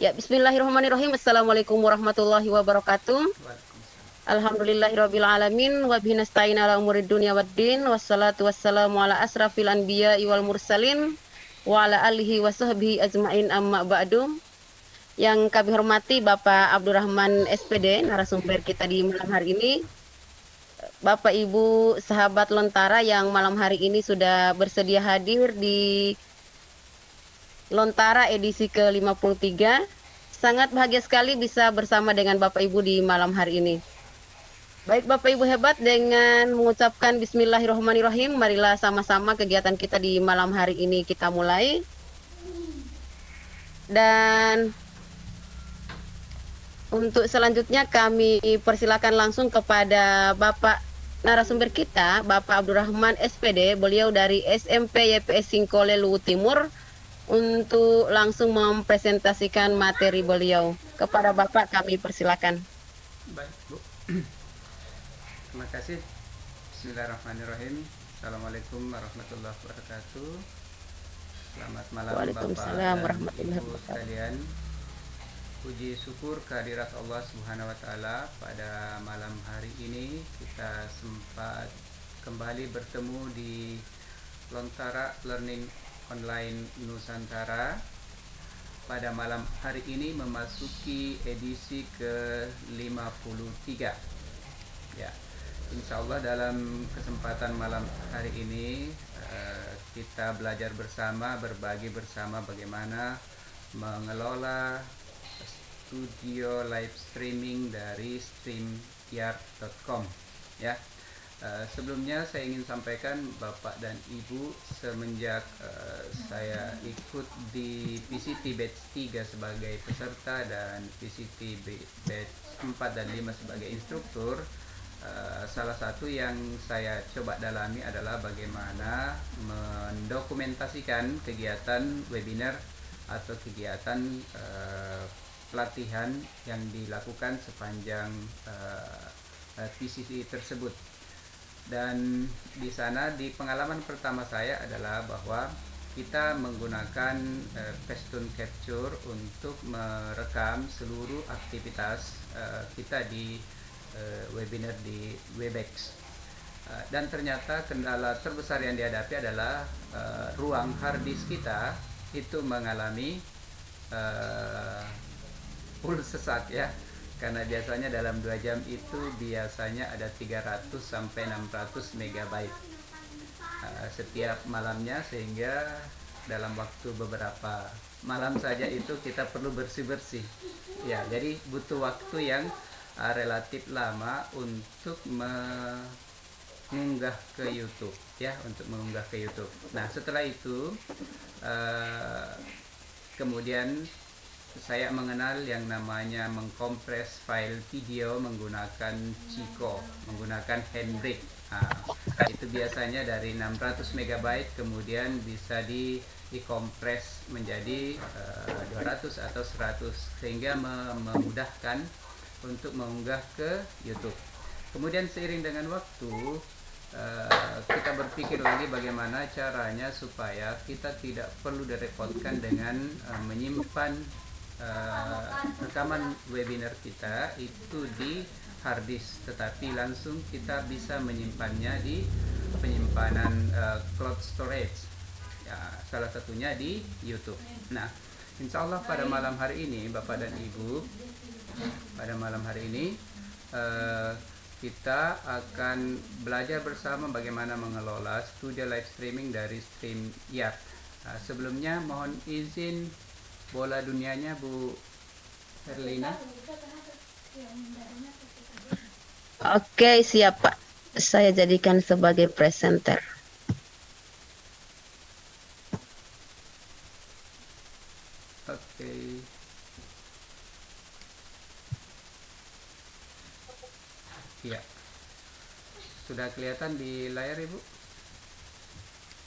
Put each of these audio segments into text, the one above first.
Ya, bismillahirrahmanirrahim. Assalamualaikum warahmatullahi wabarakatuh. Waalaikumsalam. Alhamdulillahirabbil alamin wa bihi nasta'in ala umurid dunya waddin. Wassalatu wassalamu ala asrafil anbiya'i wal mursalin wa ala alihi wa sahbihi ajmain amma ba'du. Yang kami hormati Bapak Abdurrahman SPD, narasumber kita di malam hari ini. Bapak Ibu sahabat Lontara yang malam hari ini sudah bersedia hadir di Lontara edisi ke-53. Sangat bahagia sekali bisa bersama dengan Bapak Ibu di malam hari ini. Baik Bapak Ibu hebat, dengan mengucapkan Bismillahirrahmanirrahim, marilah sama-sama kegiatan kita di malam hari ini kita mulai. Dan untuk selanjutnya kami persilakan langsung kepada Bapak narasumber kita, Bapak Abdurrahman SPD, beliau dari SMP YPS Singkole Luwu Timur, untuk langsung mempresentasikan materi beliau. Kepada Bapak kami persilakan. Baik, Bu. Terima kasih. Bismillahirrahmanirrahim. Assalamualaikum warahmatullahi wabarakatuh. Selamat malam Bapak Waalaikumsalam dan warahmatullahi Ibu wabarakatuh. sekalian. Puji syukur kehadirat Allah Subhanahu wa taala, pada malam hari ini kita sempat kembali bertemu di Lontara Learning Online Nusantara. Pada malam hari ini memasuki edisi ke-53. Ya, insya Allah dalam kesempatan malam hari ini kita belajar bersama, berbagi bersama bagaimana mengelola studio live streaming dari streamyard.com. Ya, sebelumnya saya ingin sampaikan Bapak dan Ibu, semenjak saya ikut di PCT Batch 3 sebagai peserta dan PCT Batch 4 dan 5 sebagai instruktur, salah satu yang saya coba dalami adalah bagaimana mendokumentasikan kegiatan webinar atau kegiatan pelatihan yang dilakukan sepanjang PCT tersebut. Dan di sana, di pengalaman pertama saya adalah bahwa kita menggunakan Facetune Capture untuk merekam seluruh aktivitas kita di webinar di Webex. Dan ternyata kendala terbesar yang dihadapi adalah ruang hard disk kita itu mengalami full sesak, ya, karena biasanya dalam 2 jam itu biasanya ada 300 sampai 600 megabyte setiap malamnya, sehingga dalam waktu beberapa malam saja itu kita perlu bersih-bersih, ya. Jadi butuh waktu yang relatif lama untuk mengunggah ke YouTube, ya, untuk mengunggah ke YouTube. Nah, setelah itu kemudian saya mengenal yang namanya mengkompres file video menggunakan Chico, menggunakan Handbrake. Nah, itu biasanya dari 600 MB kemudian bisa dikompres menjadi 200 atau 100, sehingga memudahkan untuk mengunggah ke YouTube. Kemudian seiring dengan waktu kita berpikir lagi bagaimana caranya supaya kita tidak perlu direpotkan dengan menyimpan rekaman webinar kita itu di hard disk, tetapi langsung kita bisa menyimpannya di penyimpanan cloud storage, ya, salah satunya di YouTube. Nah, insya Allah pada malam hari ini Bapak dan Ibu, pada malam hari ini kita akan belajar bersama bagaimana mengelola studio live streaming dari StreamYard. Sebelumnya mohon izin bola dunianya Bu Herlina. Oke, siap Pak. Saya jadikan sebagai presenter. Oke. Ya, sudah kelihatan di layar Ibu?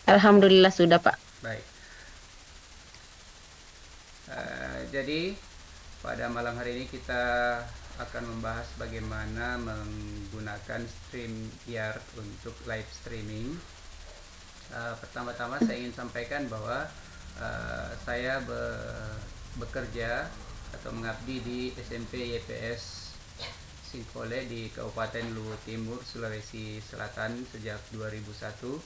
Alhamdulillah sudah Pak. Baik. Jadi pada malam hari ini kita akan membahas bagaimana menggunakan StreamYard untuk live streaming. Pertama-tama saya ingin sampaikan bahwa saya bekerja atau mengabdi di SMP YPS Singkole di Kabupaten Luwu Timur, Sulawesi Selatan sejak 2001.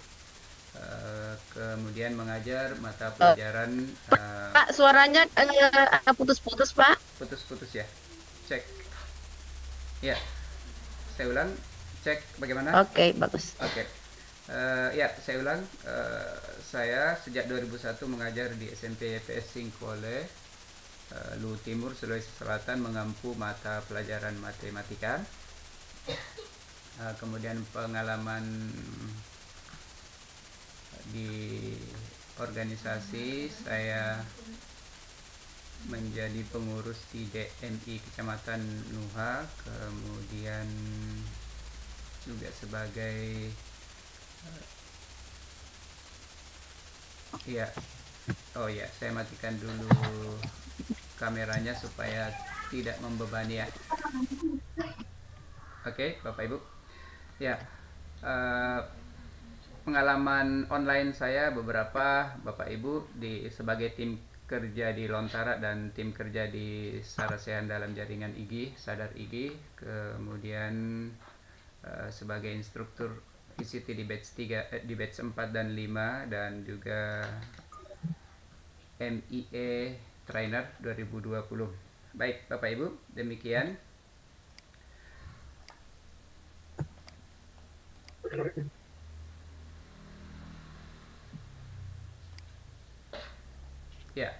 Kemudian mengajar mata pelajaran Pak, suaranya putus-putus, Pak. putus-putus ya. Cek. Ya, saya ulang. Cek bagaimana? Oke, bagus. Oke. Ya, saya ulang. Saya sejak 2001 mengajar di SMP YPS Singkole, Luwu Timur, Sulawesi Selatan, mengampu mata pelajaran matematika. Kemudian pengalaman di organisasi, saya menjadi pengurus di DMI Kecamatan Nuha, kemudian juga sebagai saya matikan dulu kameranya supaya tidak membebani ya. Oke, Bapak Ibu. Ya, pengalaman online saya beberapa, Bapak Ibu, sebagai tim kerja di Lontara dan tim kerja di Sarasehan dalam jaringan IGI, Sadar IGI, kemudian sebagai instruktur ICT di batch 3, di batch 4 dan 5, dan juga MIE Trainer 2020. Baik, Bapak Ibu, demikian. Ya,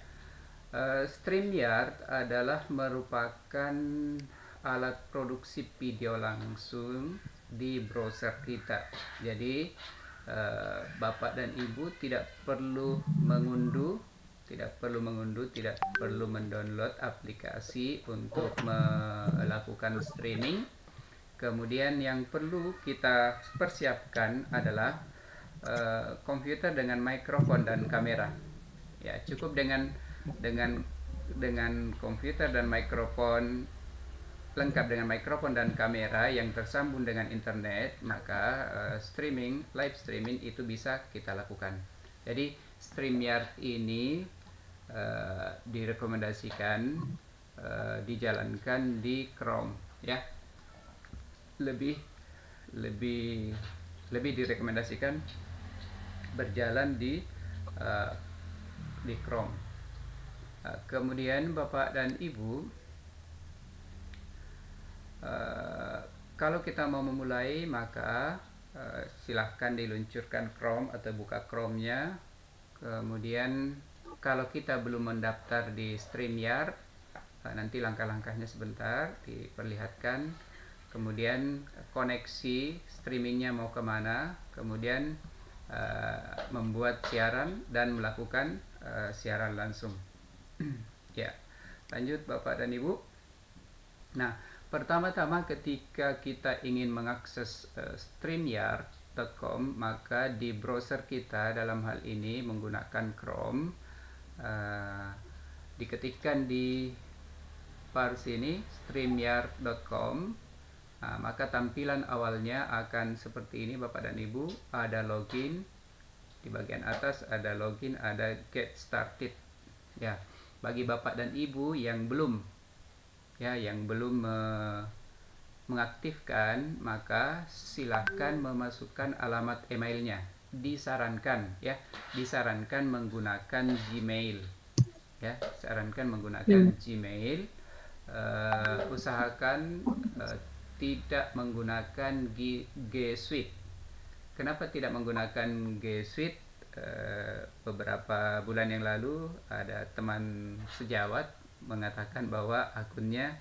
StreamYard adalah merupakan alat produksi video langsung di browser kita. Jadi Bapak dan Ibu tidak perlu mengunduh, tidak perlu mendownload aplikasi untuk melakukan streaming. Kemudian yang perlu kita persiapkan adalah komputer dengan mikrofon dan kamera. Ya, cukup dengan komputer dan mikrofon, lengkap dengan mikrofon dan kamera yang tersambung dengan internet, maka live streaming itu bisa kita lakukan. Jadi StreamYard ini direkomendasikan dijalankan di Chrome, ya. Lebih direkomendasikan berjalan di Chrome. Kemudian Bapak dan Ibu, kalau kita mau memulai, maka silahkan diluncurkan Chrome atau buka Chrome-nya. Kemudian kalau kita belum mendaftar di StreamYard, nanti langkah-langkahnya sebentar diperlihatkan. Kemudian koneksi streamingnya mau kemana, kemudian membuat siaran dan melakukan siaran langsung. Ya, lanjut Bapak dan Ibu. Nah, pertama-tama ketika kita ingin mengakses StreamYard.com, maka di browser kita, dalam hal ini menggunakan Chrome, diketikkan di bar sini StreamYard.com. Maka tampilan awalnya akan seperti ini Bapak dan Ibu. Ada login, di bagian atas ada login, ada get started. Ya, bagi Bapak dan Ibu yang belum mengaktifkan, maka silahkan memasukkan alamat emailnya. Disarankan menggunakan Gmail. Ya, sarankan menggunakan Gmail. Usahakan tidak menggunakan G Suite. Kenapa tidak menggunakan G Suite? Beberapa bulan yang lalu ada teman sejawat mengatakan bahwa akunnya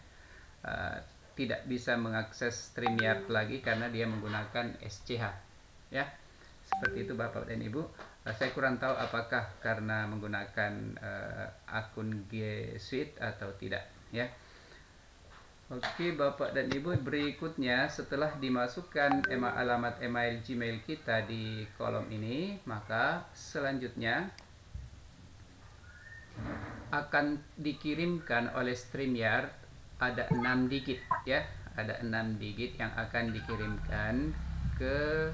tidak bisa mengakses StreamYard lagi karena dia menggunakan SCH. Ya, seperti itu Bapak dan Ibu. Saya kurang tahu apakah karena menggunakan akun G Suite atau tidak. Ya. Oke Bapak dan Ibu, berikutnya setelah dimasukkan alamat email Gmail kita di kolom ini, maka selanjutnya akan dikirimkan oleh StreamYard ada 6 digit, ya. Ada 6 digit yang akan dikirimkan ke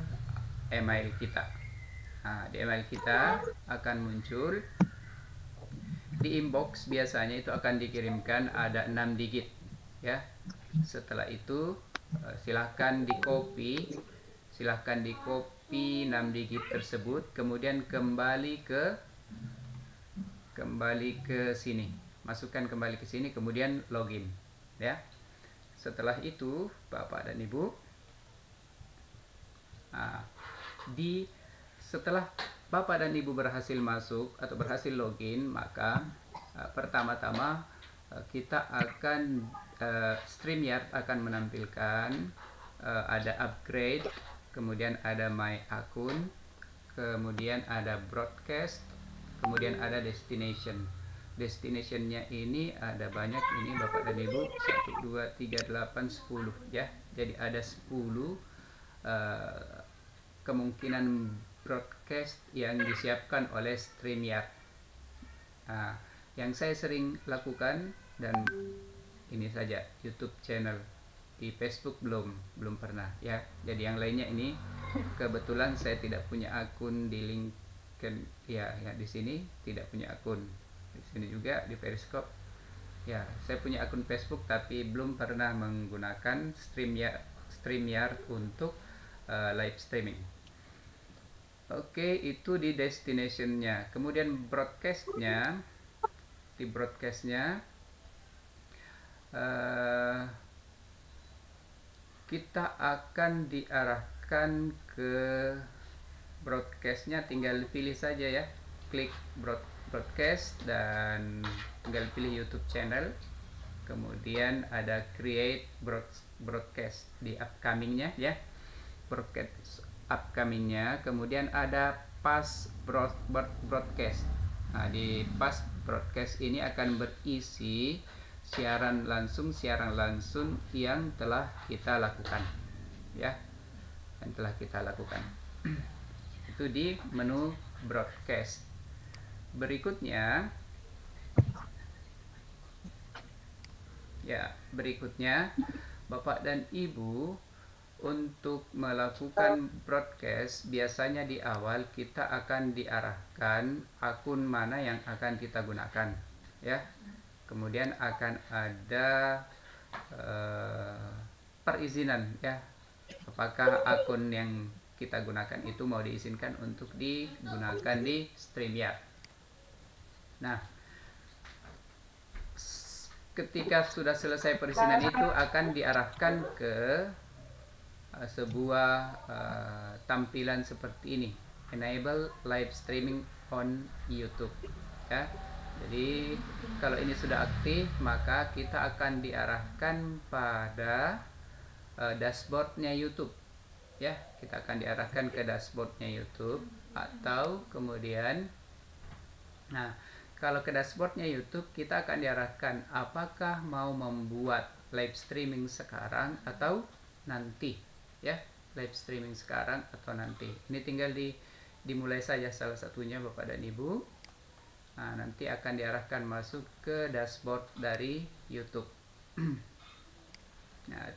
email kita. Di email kita akan muncul di inbox biasanya itu akan dikirimkan ada 6 digit ya. Setelah itu silahkan di copy 6 digit tersebut, kemudian kembali ke sini, masukkan kembali ke sini, kemudian login ya. Setelah itu Bapak dan Ibu, setelah Bapak dan Ibu berhasil masuk atau berhasil login, maka pertama-tama kita akan StreamYard akan menampilkan ada upgrade, kemudian ada my akun, kemudian ada broadcast, kemudian ada destination. Destinationnya ini ada banyak, ini Bapak dan Ibu, 1, 2, 3, 8, 10 ya. Jadi ada 10 kemungkinan broadcast yang disiapkan oleh StreamYard. Yang saya sering lakukan, dan ini saja YouTube channel, di Facebook belum pernah ya. Jadi yang lainnya ini kebetulan saya tidak punya akun di LinkedIn ya, di sini tidak punya akun, di sini juga di Periscope ya. Saya punya akun Facebook tapi belum pernah menggunakan StreamYard untuk live streaming. Oke, itu di destinationnya. Kemudian broadcastnya, di broadcastnya kita akan diarahkan ke broadcastnya. Tinggal pilih saja ya, klik broadcast dan tinggal pilih YouTube channel, kemudian ada create broadcast di upcomingnya ya, broadcast upcomingnya, kemudian ada past broadcast. Di past broadcast ini akan berisi siaran langsung yang telah kita lakukan ya, itu di menu broadcast. Berikutnya Bapak dan Ibu, untuk melakukan broadcast biasanya di awal kita akan diarahkan akun mana yang akan kita gunakan ya. Kemudian akan ada perizinan ya, apakah akun yang kita gunakan itu mau diizinkan untuk digunakan di StreamYard. Nah, ketika sudah selesai perizinan itu akan diarahkan ke sebuah tampilan seperti ini, enable live streaming on YouTube ya. Jadi kalau ini sudah aktif, maka kita akan diarahkan pada dashboardnya YouTube ya. Kita akan diarahkan ke dashboardnya YouTube, atau kemudian kalau ke dashboardnya YouTube kita akan diarahkan apakah mau membuat live streaming sekarang atau nanti ya, live streaming sekarang atau nanti. Ini tinggal dimulai saja salah satunya Bapak dan Ibu. Nanti akan diarahkan masuk ke dashboard dari YouTube.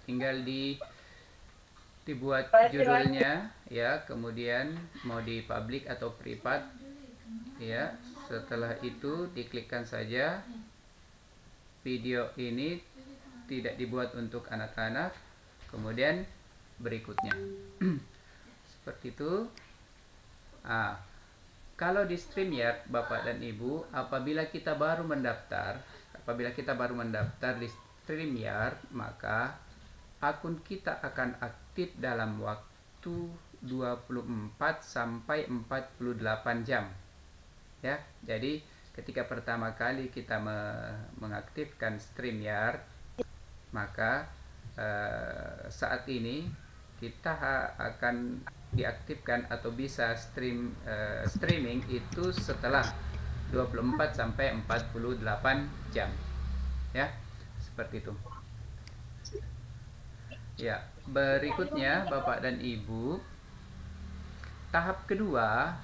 Tinggal dibuat judulnya ya, kemudian mau di public atau private ya. Setelah itu diklikkan saja. Video ini tidak dibuat untuk anak-anak. Kemudian berikutnya seperti itu. Kalau di StreamYard Bapak dan Ibu, apabila kita baru mendaftar di StreamYard, maka akun kita akan aktif dalam waktu 24 sampai 48 jam ya. Jadi ketika pertama kali kita mengaktifkan StreamYard, maka saat ini kita akan diaktifkan atau bisa streaming itu setelah 24 sampai 48 jam ya, seperti itu ya. Berikutnya Bapak dan Ibu, tahap kedua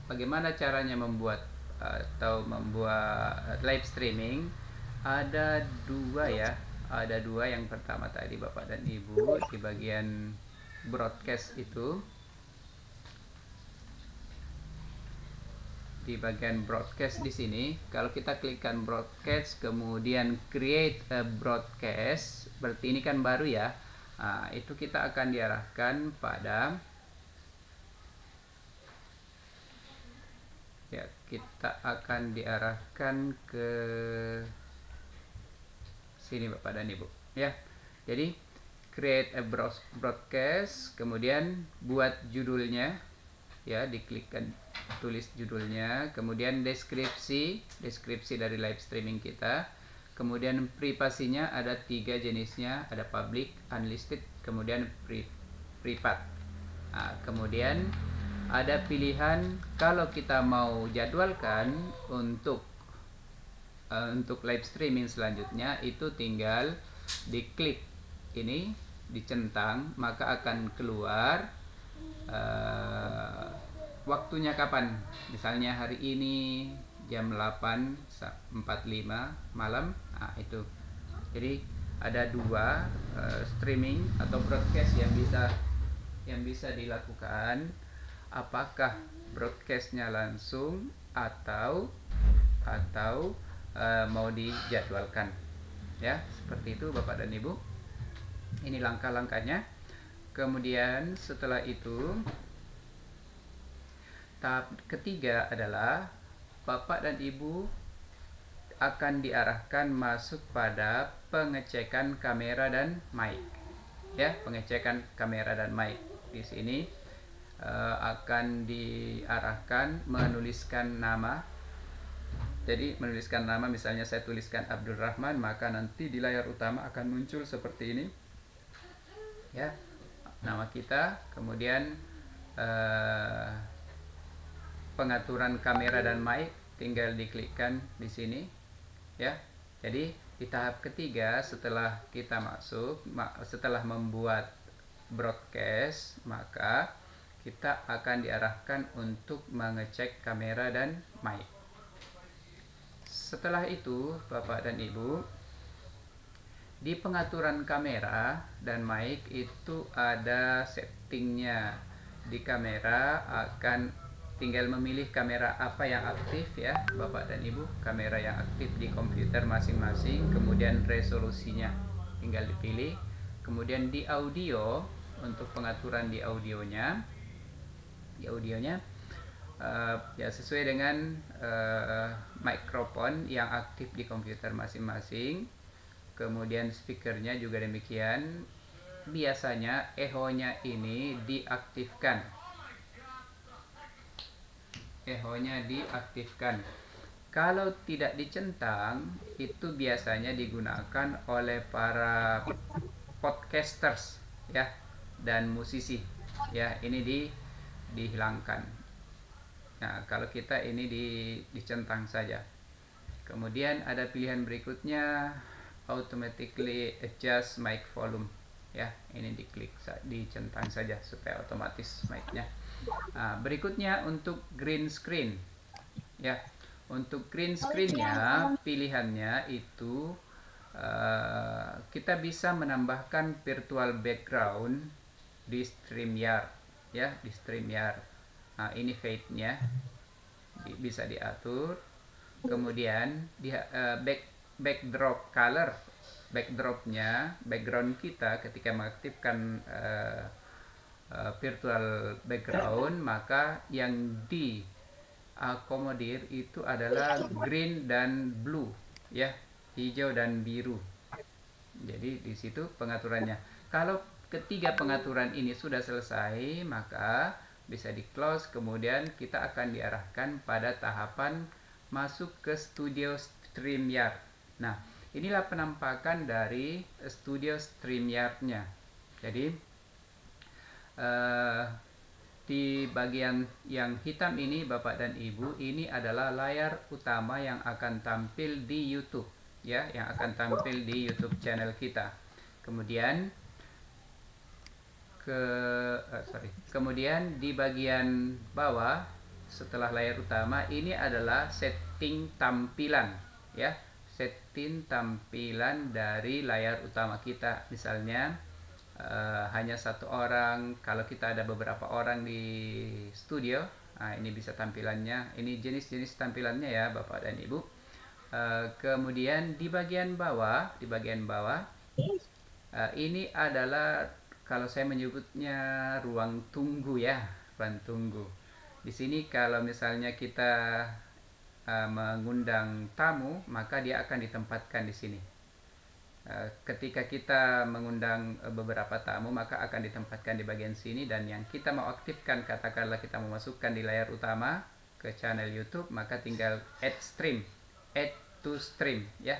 bagaimana caranya membuat live streaming. Ada dua ya, yang pertama tadi Bapak dan Ibu di bagian broadcast itu di bagian broadcast di sini. Kalau kita klikkan broadcast kemudian create a broadcast, berarti ini kan baru ya. Nah, itu kita akan diarahkan pada kita akan diarahkan ke sini Bapak dan Ibu ya. Jadi create a broadcast, kemudian buat judulnya ya, diklikkan tulis judulnya, kemudian deskripsi dari live streaming kita, kemudian privasinya ada 3 jenisnya, ada public, unlisted, kemudian privat. Nah, kemudian ada pilihan kalau kita mau jadwalkan untuk live streaming selanjutnya, itu tinggal diklik ini, dicentang, maka akan keluar waktunya kapan. Misalnya hari ini jam 8.45 malam. Nah, itu. Jadi ada 2 streaming atau broadcast yang bisa dilakukan. Apakah broadcastnya langsung atau mau dijadwalkan ya, seperti itu Bapak dan Ibu. Ini langkah-langkahnya. Kemudian setelah itu tahap ketiga adalah Bapak dan Ibu akan diarahkan masuk pada pengecekan kamera dan mic ya, pengecekan kamera dan mic. Di sini akan diarahkan menuliskan nama. Jadi menuliskan nama, misalnya saya tuliskan Abdul Rahman, maka nanti di layar utama akan muncul seperti ini ya, nama kita. Kemudian pengaturan kamera dan mic tinggal diklikkan di sini ya. Jadi di tahap ketiga setelah kita setelah membuat broadcast, maka kita akan diarahkan untuk mengecek kamera dan mic. Setelah itu Bapak dan Ibu, di pengaturan kamera dan mic itu ada settingnya. Di kamera akan tinggal memilih kamera apa yang aktif ya Bapak dan Ibu, kamera yang aktif di komputer masing-masing, kemudian resolusinya tinggal dipilih. Kemudian di audio, untuk pengaturan di audionya ya sesuai dengan mikrofon yang aktif di komputer masing-masing. Kemudian speakernya juga demikian. Biasanya echo-nya ini diaktifkan. Kalau tidak dicentang, itu biasanya digunakan oleh para podcasters ya dan musisi ya. Ini dihilangkan. Nah, kalau kita ini dicentang saja. Kemudian ada pilihan berikutnya, automatically adjust mic volume ya. Ini dicentang saja supaya otomatis mic-nya. Nah, berikutnya untuk green screen ya. Untuk green screen-nya pilihannya itu kita bisa menambahkan virtual background di StreamYard ya, di StreamYard. Nah, ini fade-nya bisa diatur. Kemudian di backdrop color, background kita ketika mengaktifkan virtual background, maka yang diakomodir itu adalah green dan blue ya, hijau dan biru. Jadi di situ pengaturannya. Kalau ketiga pengaturan ini sudah selesai, maka bisa di close. Kemudian kita akan diarahkan pada tahapan masuk ke studio StreamYard. Nah, inilah penampakan dari studio StreamYard-nya. Jadi di bagian yang hitam ini Bapak dan Ibu, ini adalah layar utama yang akan tampil di YouTube ya, yang akan tampil di YouTube channel kita. Kemudian kemudian di bagian bawah setelah layar utama ini adalah setting tampilan ya, setting tampilan dari layar utama kita. Misalnya hanya 1 orang, kalau kita ada beberapa orang di studio Ini bisa tampilannya, ini jenis-jenis tampilannya ya Bapak dan Ibu. Kemudian di bagian bawah, ini adalah kalau saya menyebutnya ruang tunggu ya, ruang tunggu. Di sini kalau misalnya kita mengundang tamu, maka dia akan ditempatkan di sini. Ketika kita mengundang beberapa tamu, maka akan ditempatkan di bagian sini, dan yang kita mau aktifkan, katakanlah kita mau masukkan di layar utama ke channel YouTube, maka tinggal add to stream ya.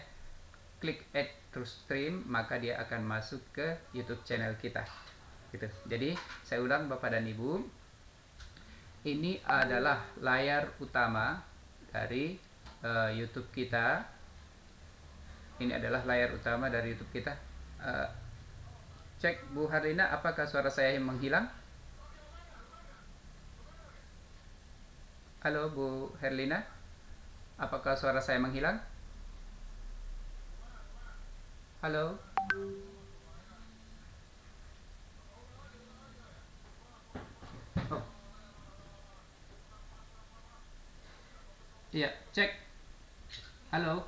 Klik add to stream, maka dia akan masuk ke YouTube channel kita. Gitu. Jadi saya ulang Bapak dan Ibu, ini adalah layar utama dari YouTube kita. Ini adalah layar utama dari YouTube kita. Cek Bu Harlina, apakah suara saya yang menghilang? Halo Bu Herlina, apakah suara saya menghilang? Halo? Oh. Iya, cek. Halo?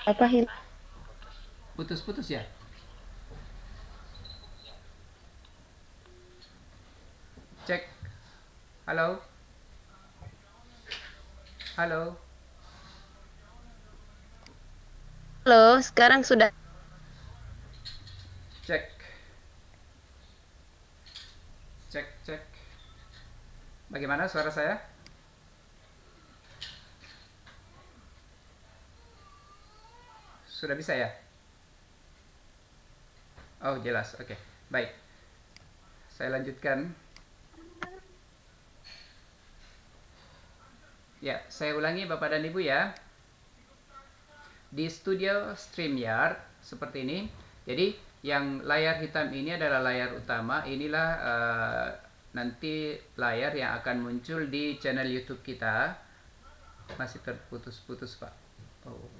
Apa hilang? Putus-putus ya? Cek. Halo? Halo? Halo, sekarang sudah. Cek. Cek. Bagaimana suara saya? Sudah bisa ya? Oh, jelas. Oke. Baik. Saya lanjutkan. Ya, saya ulangi Bapak dan Ibu ya. Di studio StreamYard seperti ini. Jadi, yang layar hitam ini adalah layar utama. Inilah nanti layar yang akan muncul di channel YouTube kita. Masih terputus-putus, Pak. Oh.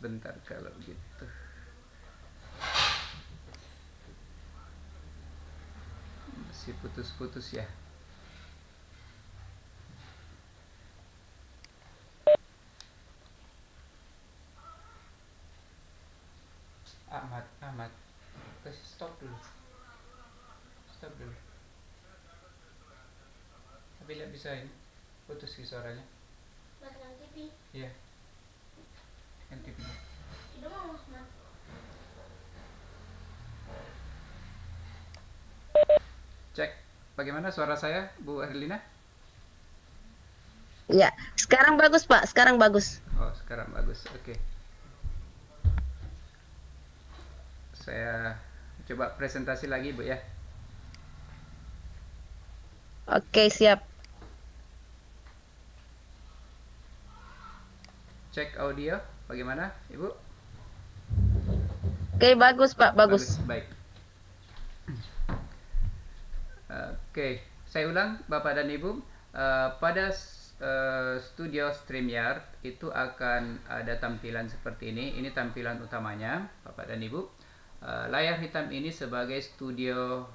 Bentar kalau gitu. Masih putus-putus ya. Amat. Stop dulu. Tapi nggak bisa ini. Putus sih suaranya. Matikan TV. Iya. TV. Itu mau Cek. Bagaimana suara saya, Bu Erlina? Ya, sekarang bagus Pak, sekarang bagus. Oh, sekarang bagus. Oke. Saya coba presentasi lagi, Bu ya. Oke, siap. Cek audio, bagaimana, Ibu? Oke, bagus Pak, bagus. Baik. Oke, saya ulang Bapak dan Ibu. Pada studio StreamYard itu akan ada tampilan seperti ini. Ini tampilan utamanya, Bapak dan Ibu. Layar hitam ini sebagai studio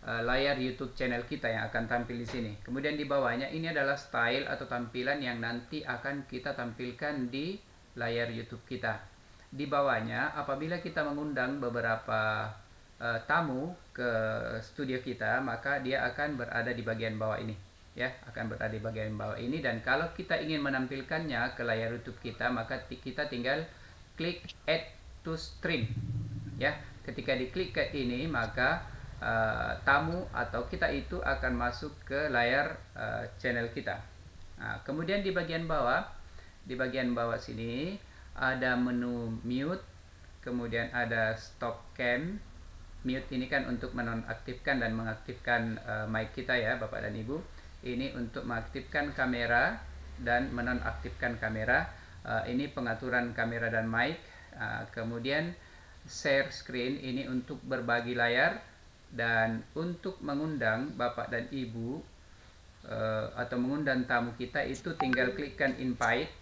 layar YouTube channel kita yang akan tampil di sini. Kemudian di bawahnya ini adalah style atau tampilan yang nanti akan kita tampilkan di layar YouTube kita. Di bawahnya, apabila kita mengundang beberapa tamu ke studio kita, maka dia akan berada di bagian bawah ini, ya, akan berada di bagian bawah ini. Dan kalau kita ingin menampilkannya ke layar YouTube kita, maka kita tinggal klik add to stream, ya. Ketika diklik ke ini, maka tamu atau kita itu akan masuk ke layar channel kita. Nah, kemudian di bagian bawah sini ada menu mute, kemudian ada stop cam. Mute ini kan untuk menonaktifkan dan mengaktifkan mic kita ya Bapak dan Ibu. Ini untuk mengaktifkan kamera dan menonaktifkan kamera. Ini pengaturan kamera dan mic. Kemudian share screen ini untuk berbagi layar, dan untuk mengundang Bapak dan Ibu atau mengundang tamu kita itu tinggal klikkan invite.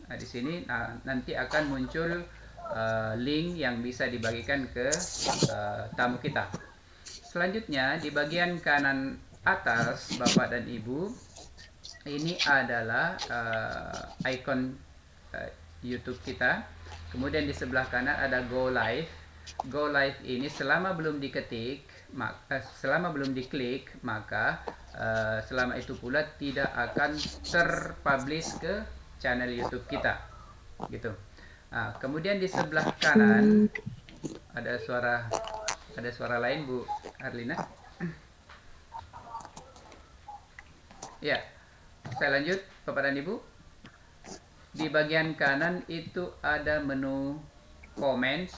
Di sini nanti akan muncul link yang bisa dibagikan ke tamu kita. Selanjutnya di bagian kanan atas Bapak dan Ibu, ini adalah icon YouTube kita. Kemudian di sebelah kanan ada Go Live. Go Live ini selama belum diklik, maka selama itu pula tidak akan terpublish ke channel YouTube kita, gitu. Kemudian di sebelah kanan ada suara lain, Bu Arlina. Ya, saya lanjut, Bapak dan Ibu. Di bagian kanan itu ada menu comments,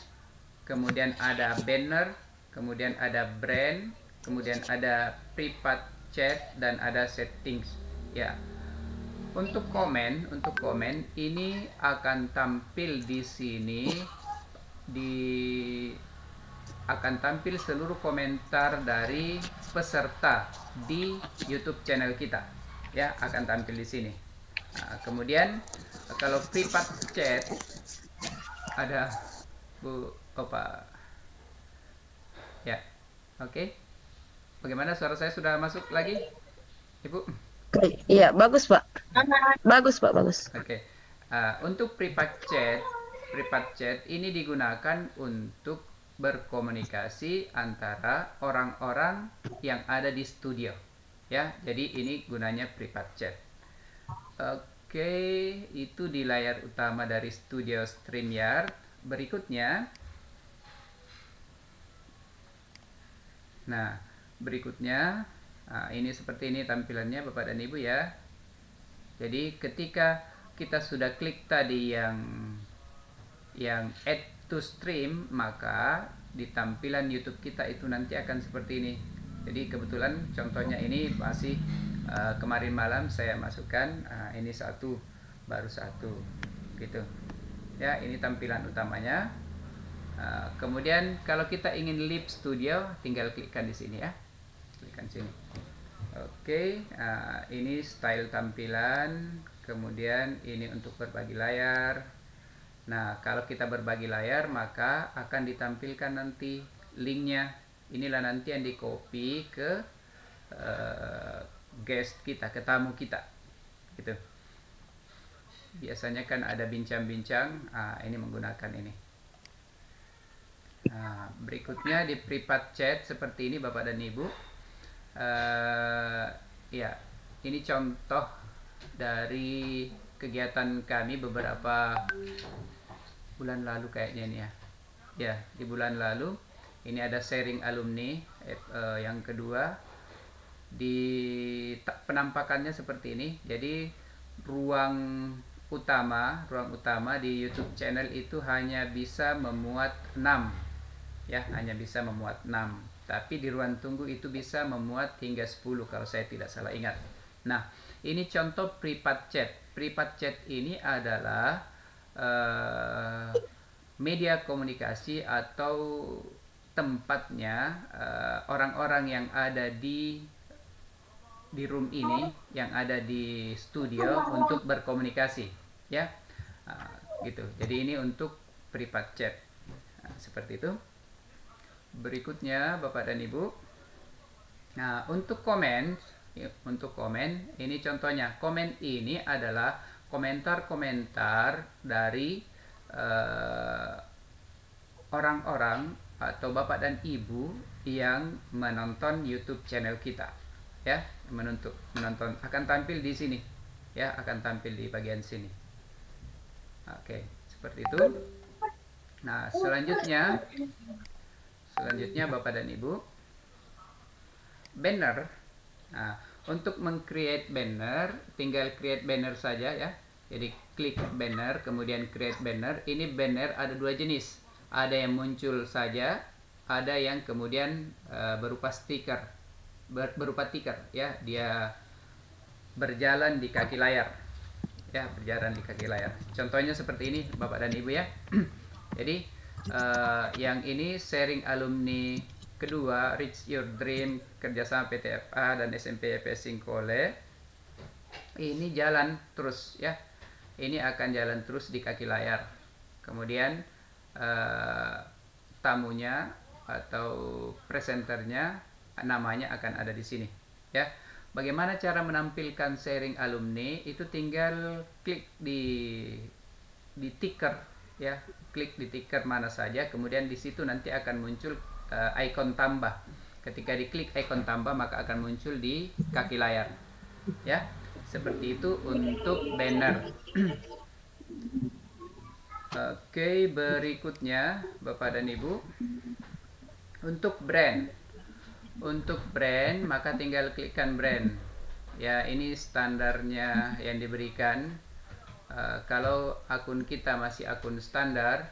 kemudian ada banner, kemudian ada brand, kemudian ada private chat, dan ada settings. Ya, untuk komen ini akan tampil di sini, akan tampil seluruh komentar dari peserta di YouTube channel kita, ya, akan tampil di sini. Kemudian kalau private chat ada Bu Opa, ya, oke. Bagaimana, suara saya sudah masuk lagi, Ibu? Iya, bagus Pak. Bagus Pak, bagus. Oke. Untuk private chat ini digunakan untuk berkomunikasi antara orang-orang yang ada di studio, ya. Jadi ini gunanya private chat. Oke, itu di layar utama dari studio StreamYard. Berikutnya, ini seperti ini tampilannya Bapak dan Ibu, ya. Jadi ketika kita sudah klik tadi yang add to stream, maka di tampilan YouTube kita itu nanti akan seperti ini. Jadi kebetulan contohnya ini masih kemarin malam saya masukkan, ini baru satu, gitu. Ya, ini tampilan utamanya. Kemudian kalau kita ingin live studio, tinggal klikkan di sini, ya. Klikkan sini. Oke, ini style tampilan. Kemudian ini untuk berbagi layar. Nah, kalau kita berbagi layar, maka akan ditampilkan nanti linknya. Inilah nanti yang di copy ke guest kita, ke tamu kita, gitu. Biasanya kan ada bincang-bincang, ini menggunakan ini. Berikutnya di private chat seperti ini Bapak dan Ibu. Ya, ini contoh dari kegiatan kami beberapa bulan lalu kayaknya ini, ya. Ya, di bulan lalu ini ada sharing alumni. Yang kedua, di penampakannya seperti ini. Jadi ruang utama di YouTube channel itu hanya bisa memuat 6, ya, hanya bisa memuat 6. Tapi di ruang tunggu itu bisa memuat hingga 10 kalau saya tidak salah ingat. Nah, ini contoh private chat. Private chat ini adalah media komunikasi atau tempatnya orang-orang yang ada di room ini, yang ada di studio untuk berkomunikasi, ya. Gitu. Jadi ini untuk private chat. Seperti itu. Berikutnya Bapak dan Ibu. Nah, untuk komen ini contohnya. Komen ini adalah komentar-komentar dari orang-orang atau Bapak dan Ibu yang menonton YouTube channel kita, ya. Menonton akan tampil di sini, ya, akan tampil di bagian sini. Oke, seperti itu. Nah, selanjutnya Bapak dan Ibu, banner. Nah, untuk meng-create banner, tinggal create banner saja, ya. Jadi klik banner, kemudian create banner. Ini banner ada dua jenis. Ada yang muncul saja, ada yang kemudian berupa stiker, berupa tiker, ya. Dia berjalan di kaki layar, ya, berjalan di kaki layar. Contohnya seperti ini Bapak dan Ibu, ya. Jadi yang ini sharing alumni kedua, Reach Your Dream, kerjasama PTFA dan SMP EPS Singkole. Ini jalan terus, ya. Ini akan jalan terus di kaki layar. Kemudian tamunya atau presenternya, namanya akan ada di sini ya. Bagaimana cara menampilkan sharing alumni? Itu tinggal klik di ticker ya, klik di ticker mana saja, kemudian di situ nanti akan muncul ikon tambah. Ketika diklik ikon tambah maka akan muncul di kaki layar ya. Seperti itu untuk banner. Oke, berikutnya Bapak dan Ibu, untuk brand. Untuk brand maka tinggal klikkan brand. Ya, ini standarnya yang diberikan. Kalau akun kita masih akun standar,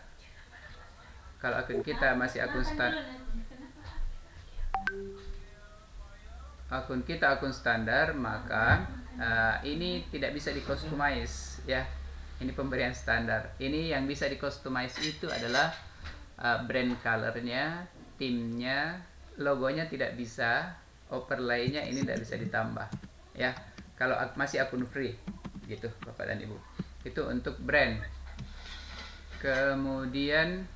maka ini tidak bisa di-customize ya. Ini pemberian standar. Ini yang bisa di-customize itu adalah brand colornya, timnya, logonya tidak bisa, overlay-nya ini tidak bisa ditambah ya. Kalau masih akun free gitu Bapak dan Ibu. Itu untuk brand. Kemudian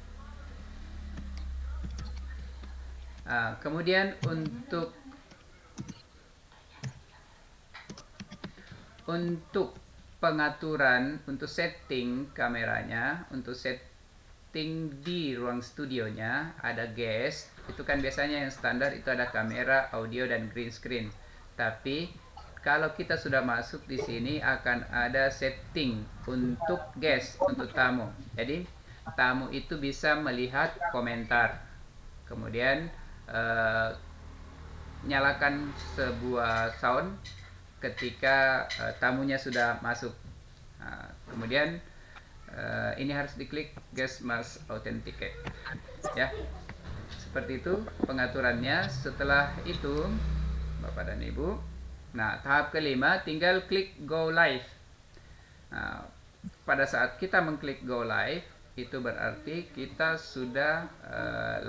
untuk pengaturan, untuk setting kameranya, untuk setting di ruang studionya, ada guest. Itu kan biasanya yang standar itu ada kamera, audio, dan green screen. Tapi kalau kita sudah masuk di sini akan ada setting untuk guest, untuk tamu. Jadi tamu itu bisa melihat komentar. Kemudian nyalakan sebuah sound ketika tamunya sudah masuk. Kemudian ini harus diklik guest must authenticate ya. Seperti itu pengaturannya. Setelah itu Bapak dan Ibu, nah tahap kelima tinggal klik go live. Pada saat kita mengklik go live itu berarti kita sudah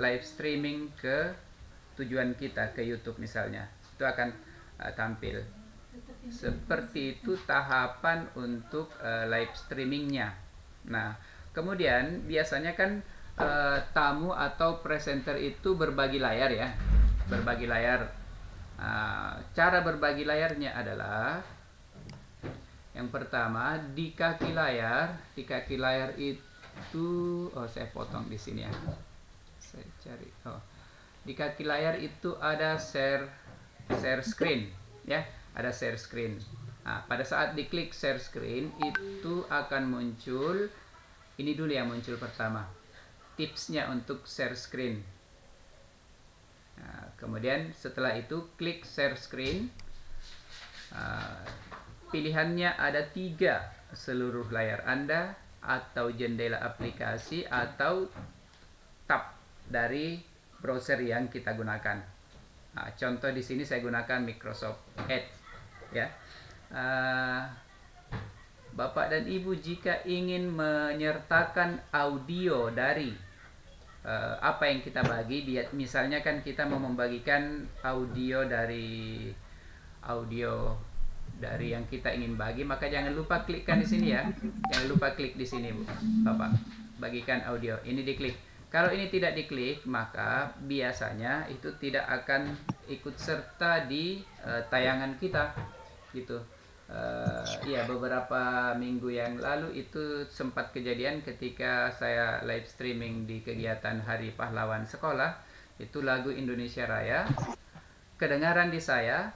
live streaming ke tujuan kita, ke YouTube misalnya. Itu akan tampil. Seperti itu tahapan untuk live streamingnya. Nah, kemudian biasanya kan tamu atau presenter itu berbagi layar ya, berbagi layar. Cara berbagi layarnya adalah yang pertama di kaki layar. Di kaki layar itu, saya potong di sini ya. Saya cari. Di kaki layar itu ada share screen ya, ada share screen. Pada saat diklik share screen itu akan muncul ini dulu yang muncul pertama, tipsnya untuk share screen. Kemudian setelah itu klik share screen. Pilihannya ada 3, seluruh layar Anda, atau jendela aplikasi, atau tab dari browser yang kita gunakan. Contoh di sini saya gunakan Microsoft Edge ya. Bapak dan Ibu jika ingin menyertakan audio dari apa yang kita bagi, misalnya kan kita mau membagikan audio dari yang kita ingin bagi, maka jangan lupa klikkan di sini ya. Jangan lupa klik di sini Bu, Bapak. Bagikan audio. Ini diklik. Kalau ini tidak diklik, maka biasanya itu tidak akan ikut serta di tayangan kita gitu. Ya, beberapa minggu yang lalu itu sempat kejadian ketika saya live streaming di kegiatan Hari Pahlawan Sekolah. Itu lagu Indonesia Raya kedengaran di saya,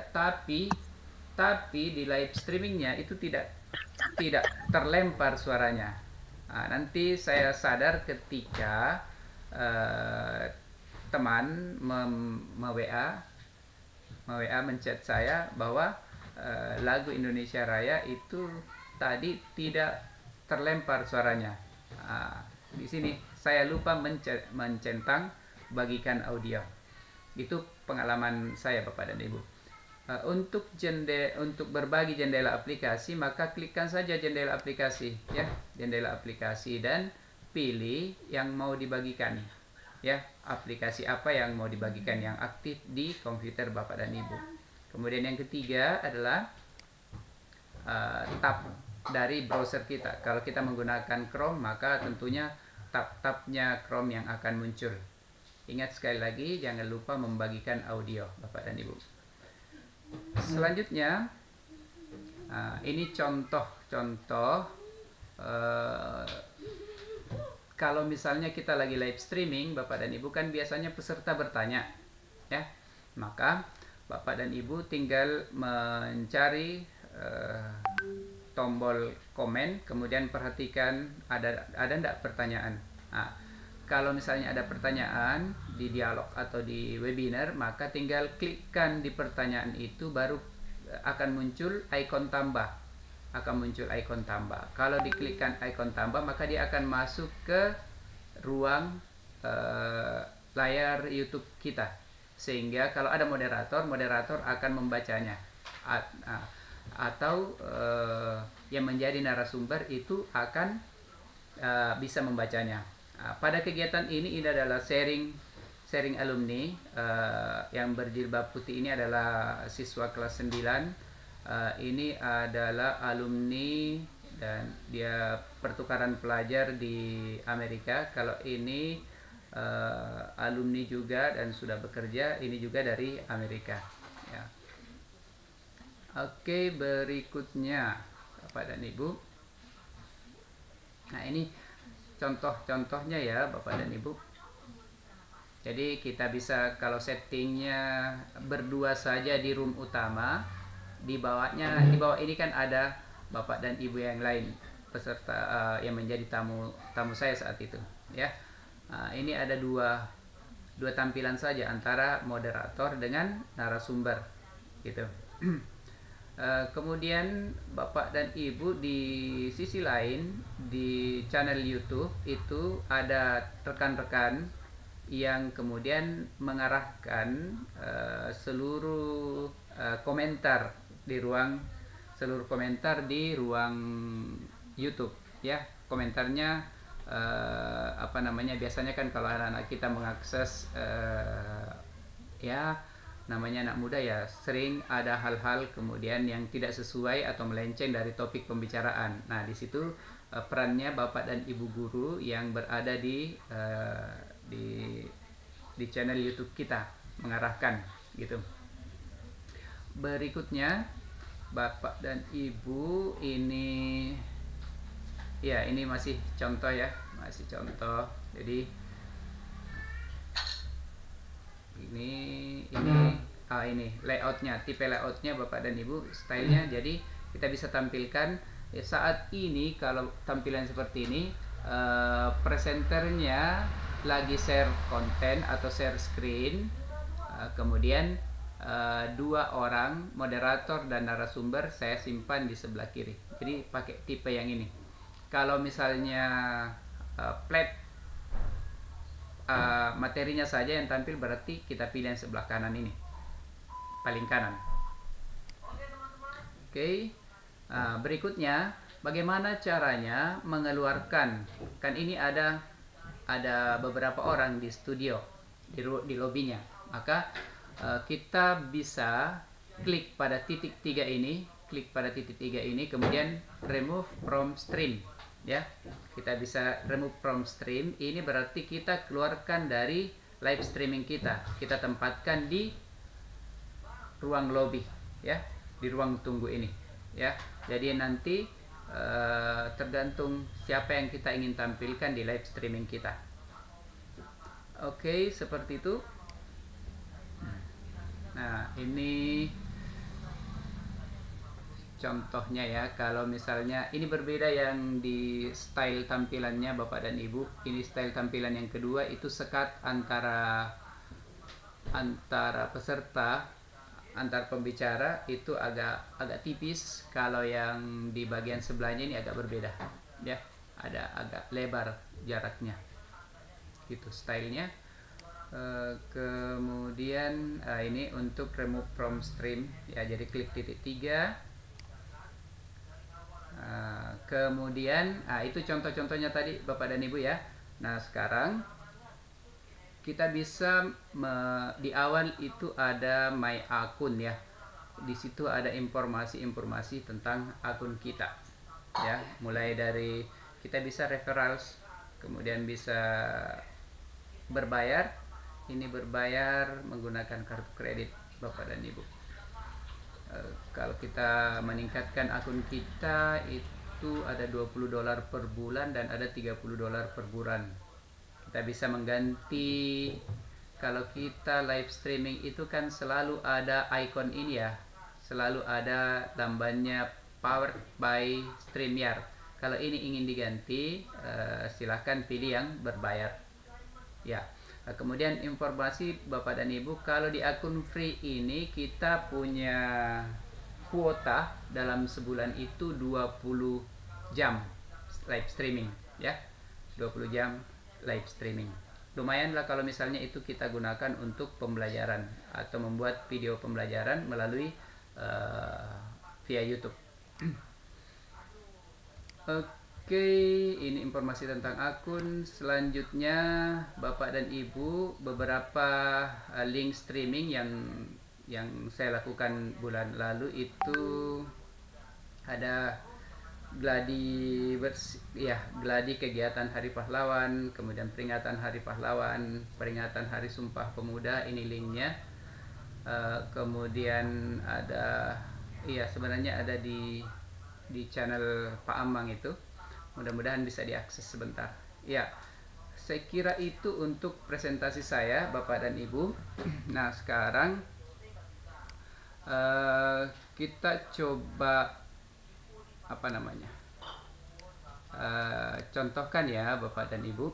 tapi di live streamingnya itu tidak terlempar suaranya. Nanti saya sadar ketika teman WA menchat saya bahwa lagu Indonesia Raya itu tadi tidak terlempar suaranya. Di sini saya lupa mencentang bagikan audio. Itu pengalaman saya Bapak dan Ibu. Untuk berbagi jendela aplikasi, maka klikkan saja jendela aplikasi ya, jendela aplikasi, dan pilih yang mau dibagikan ya, aplikasi apa yang mau dibagikan yang aktif di komputer Bapak dan Ibu. Kemudian yang ketiga adalah tab dari browser kita. Kalau kita menggunakan Chrome, maka tentunya tab-tabnya Chrome yang akan muncul. Ingat sekali lagi, jangan lupa membagikan audio, Bapak dan Ibu. Selanjutnya, ini contoh-contoh kalau misalnya kita lagi live streaming, Bapak dan Ibu, kan biasanya peserta bertanya, ya. Maka Bapak dan Ibu tinggal mencari tombol komen, kemudian perhatikan ada enggak pertanyaan. Nah, kalau misalnya ada pertanyaan di dialog atau di webinar, maka tinggal klikkan di pertanyaan itu, baru akan muncul ikon tambah. Kalau diklikkan ikon tambah, maka dia akan masuk ke ruang layar YouTube kita. Sehingga kalau ada moderator akan membacanya. Atau yang menjadi narasumber itu akan bisa membacanya. Pada kegiatan ini adalah sharing alumni. Yang berjilbab putih ini adalah siswa kelas 9. Ini adalah alumni dan dia pertukaran pelajar di Amerika. Kalau ini alumni juga dan sudah bekerja, ini juga dari Amerika, ya. Oke, berikutnya Bapak dan Ibu. Nah, ini contoh-contohnya ya Bapak dan Ibu. Jadi kita bisa, kalau settingnya berdua saja di room utama, di bawah ini kan ada Bapak dan Ibu yang lain, peserta yang menjadi tamu saya saat itu, ya. Ini ada dua tampilan saja antara moderator dengan narasumber, gitu. Kemudian Bapak dan Ibu di sisi lain di channel YouTube itu ada rekan-rekan yang kemudian mengarahkan seluruh komentar di ruang YouTube, ya. Komentarnya biasanya kan kalau anak-anak kita mengakses ya namanya anak muda, ya sering ada hal-hal kemudian yang tidak sesuai atau melenceng dari topik pembicaraan. Nah, di situ perannya Bapak dan Ibu guru yang berada di channel YouTube kita mengarahkan, gitu. Berikutnya Bapak dan Ibu, ini ya, ini masih contoh ya, Jadi ini layoutnya, tipe layoutnya Bapak dan Ibu, stylenya. Jadi kita bisa tampilkan ya, saat ini kalau tampilan seperti ini, presenternya lagi share konten atau share screen, kemudian dua orang moderator dan narasumber saya simpan di sebelah kiri. Jadi pakai tipe yang ini. Kalau misalnya flat materinya saja yang tampil, berarti kita pilih yang sebelah kanan ini, paling kanan. Oke. Berikutnya bagaimana caranya mengeluarkan, kan ini ada beberapa orang di studio di lobbynya, maka kita bisa klik pada titik 3 ini, kemudian remove from stream, ya. Kita bisa remove from stream. Ini berarti kita keluarkan dari live streaming kita tempatkan di ruang lobby, ya, di ruang tunggu ini, ya. Jadi nanti tergantung siapa yang kita ingin tampilkan di live streaming kita. Oke, seperti itu. Nah, ini contohnya ya. Kalau misalnya ini berbeda yang di style tampilannya Bapak dan Ibu. Ini style tampilan yang kedua, itu sekat antara peserta, antar pembicara itu agak tipis. Kalau yang di bagian sebelahnya ini agak berbeda, ya. Ada agak lebar jaraknya. Gitu stylenya. Kemudian ini untuk remove from stream, ya. Jadi klik titik 3. Kemudian itu contoh-contohnya tadi Bapak dan Ibu, ya. Nah, sekarang kita bisa di awal itu ada my akun, ya. Di situ ada informasi-informasi tentang akun kita. ya, mulai dari kita bisa referrals, kemudian bisa berbayar. Ini berbayar menggunakan kartu kredit Bapak dan Ibu. Kalau kita meningkatkan akun kita itu ada $20 per bulan dan ada $30 per bulan. Kita bisa mengganti, kalau kita live streaming itu kan selalu ada icon ini ya, selalu ada tambahnya powered by StreamYard. Kalau ini ingin diganti, silahkan pilih yang berbayar ya. Kemudian informasi Bapak dan Ibu, kalau di akun free ini kita punya kuota dalam sebulan itu 20 jam live streaming ya. 20 jam live streaming. Lumayanlah kalau misalnya itu kita gunakan untuk pembelajaran atau membuat video pembelajaran melalui via YouTube. Oke, ini informasi tentang akun. Selanjutnya Bapak dan Ibu, beberapa link streaming yang saya lakukan bulan lalu itu ada gladi gladi kegiatan Hari Pahlawan, kemudian peringatan Hari Pahlawan, peringatan Hari Sumpah Pemuda, ini linknya. Kemudian ada sebenarnya ada di channel Pak Amang itu, mudah-mudahan bisa diakses sebentar ya. Saya kira itu untuk presentasi saya Bapak dan Ibu. Nah sekarang kita coba contohkan ya Bapak dan Ibu.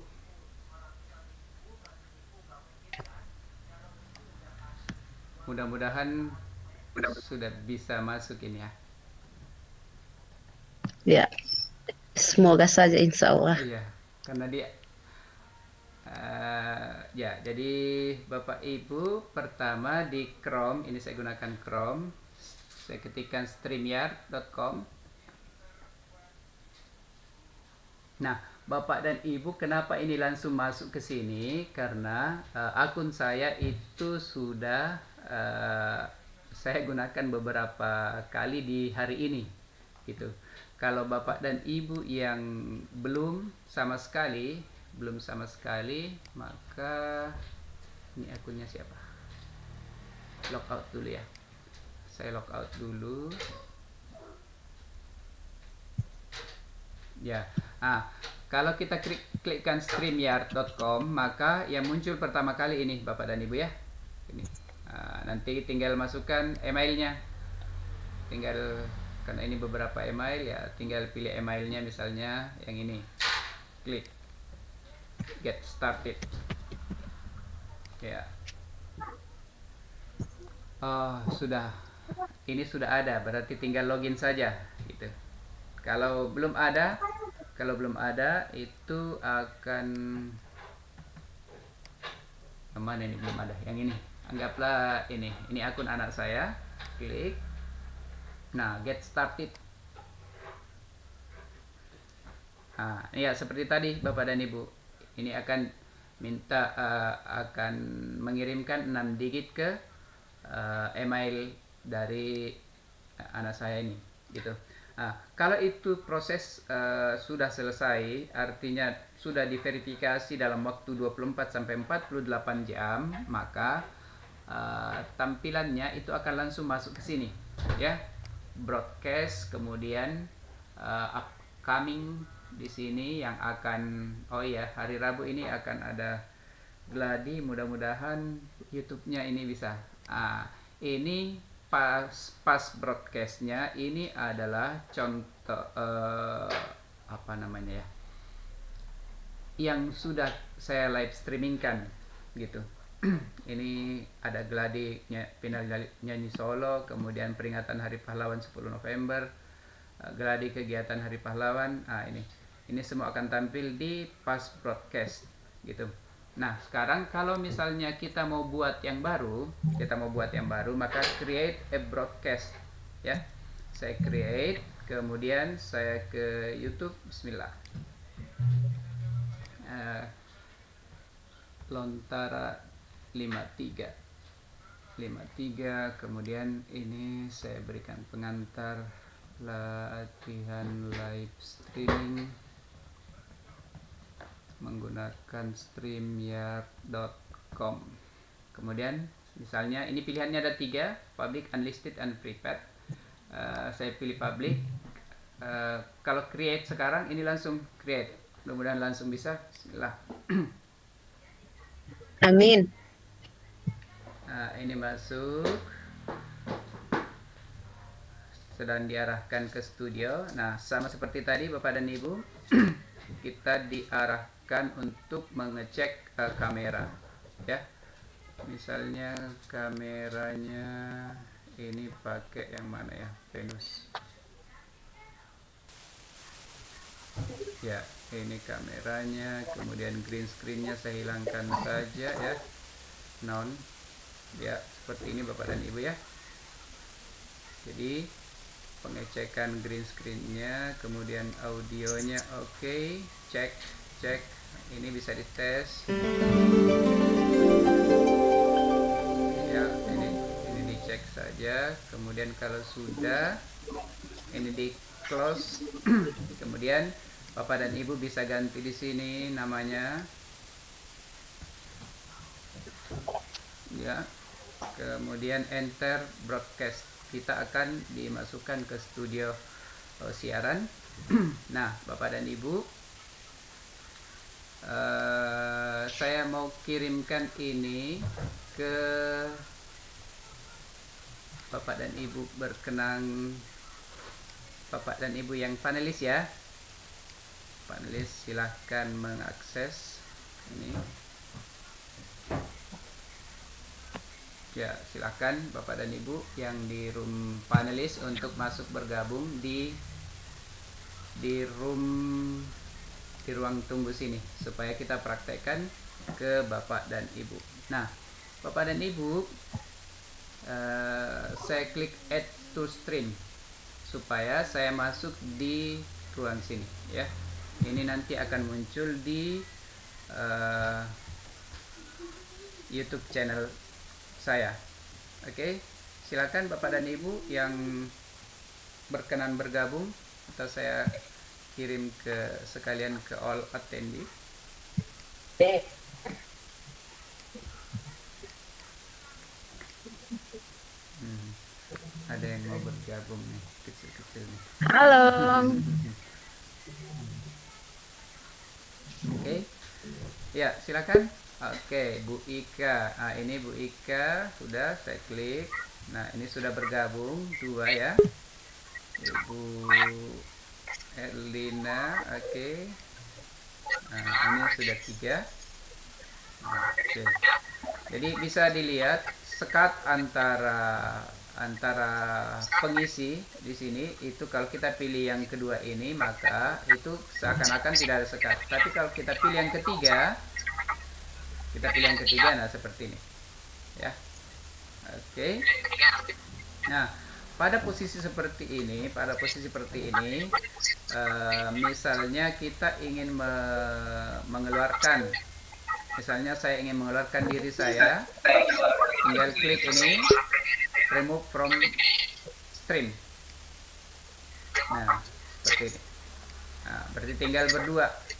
Mudah-mudahan sudah bisa masuk ini ya. Ya, semoga saja insya Allah. Iya, karena dia ya, jadi Bapak Ibu pertama di Chrome, ini saya gunakan Chrome, saya ketikkan streamyard.com. Nah, Bapak dan Ibu kenapa ini langsung masuk ke sini? Karena akun saya itu sudah saya gunakan beberapa kali di hari ini gitu. Kalau Bapak dan Ibu yang belum sama sekali, maka ini akunnya siapa? Logout dulu ya. Saya logout dulu. Ya. Kalau kita klikkan streamyard.com, maka yang muncul pertama kali ini Bapak dan Ibu ya. Ini. Nanti tinggal masukkan emailnya. Karena ini beberapa email ya, tinggal pilih emailnya, misalnya yang ini. Klik get started. Ya. Sudah. Ini sudah ada, berarti tinggal login saja gitu. Kalau belum ada itu akan mana ini, belum ada. Yang ini, anggaplah ini akun anak saya. Klik. Nah, get started. Ya seperti tadi Bapak dan Ibu. Ini akan minta akan mengirimkan 6 digit ke email dari anak saya ini gitu. Kalau itu proses sudah selesai, artinya sudah diverifikasi dalam waktu 24 sampai 48 jam, maka tampilannya itu akan langsung masuk ke sini ya. Broadcast, kemudian upcoming di sini yang akan hari Rabu ini akan ada gladi, mudah-mudahan YouTube-nya ini bisa. Ini pas broadcastnya ini adalah contoh yang sudah saya live streamingkan gitu. Ini ada gladi final nyanyi solo, kemudian peringatan Hari Pahlawan 10 November, gladi kegiatan Hari Pahlawan. Ini semua akan tampil di pas broadcast gitu. Nah, sekarang kalau misalnya kita mau buat yang baru, maka create a broadcast ya. Saya create, kemudian saya ke YouTube, bismillah. Lontara 53, kemudian ini saya berikan pengantar latihan live streaming menggunakan streamyard.com. Kemudian misalnya ini pilihannya ada 3, public, unlisted, and private. Saya pilih public. Kalau create sekarang ini langsung create, mudah-mudahan langsung bisa. Bismillah. Amin. Ini masuk, sedang diarahkan ke studio. Nah, sama seperti tadi Bapak dan Ibu, kita diarahkan untuk mengecek kamera, ya. Misalnya kameranya ini pakai yang mana ya, Venus. Ya, ini kameranya, kemudian green screen-nya saya hilangkan saja ya, non. Ya, seperti ini Bapak dan Ibu ya. Jadi pengecekan green screen-nya, kemudian audionya oke, cek. Ini bisa dites. Ya, ini dicek saja. Kemudian kalau sudah, ini di close. Kemudian Bapak dan Ibu bisa ganti di sini namanya. Ya. Kemudian enter broadcast. Kita akan dimasukkan ke studio siaran. Nah, Bapak dan Ibu, saya mau kirimkan ini ke Bapak dan Ibu berkenan. Bapak dan Ibu yang panelis ya. Panelis silahkan mengakses ini. Ya, silakan Bapak dan Ibu yang di room panelis untuk masuk bergabung di ruang tunggu sini supaya kita praktekkan ke Bapak dan Ibu. Nah, Bapak dan Ibu, saya klik add to stream supaya saya masuk di ruang sini ya. Ini nanti akan muncul di YouTube channel saya. Oke, silakan Bapak dan Ibu yang berkenan bergabung, atau saya kirim ke sekalian ke all attendee. Ada yang mau bergabung nih, kecil-kecil nih. Halo. Oke, ya silakan. Oke, Bu Ika. Nah, ini Bu Ika sudah saya klik. Nah, ini sudah bergabung 2 ya. Ibu Erlina, oke. Nah, ini sudah 3. Oke. Jadi bisa dilihat sekat antara pengisi di sini itu. Kalau kita pilih yang kedua ini, maka itu seakan-akan tidak ada sekat. Tapi kalau kita pilih yang ketiga, nah seperti ini ya. Oke. Nah, pada posisi seperti ini, misalnya kita ingin mengeluarkan, misalnya saya ingin mengeluarkan diri saya, tinggal klik ini, remove from stream. Nah, seperti ini. Nah, berarti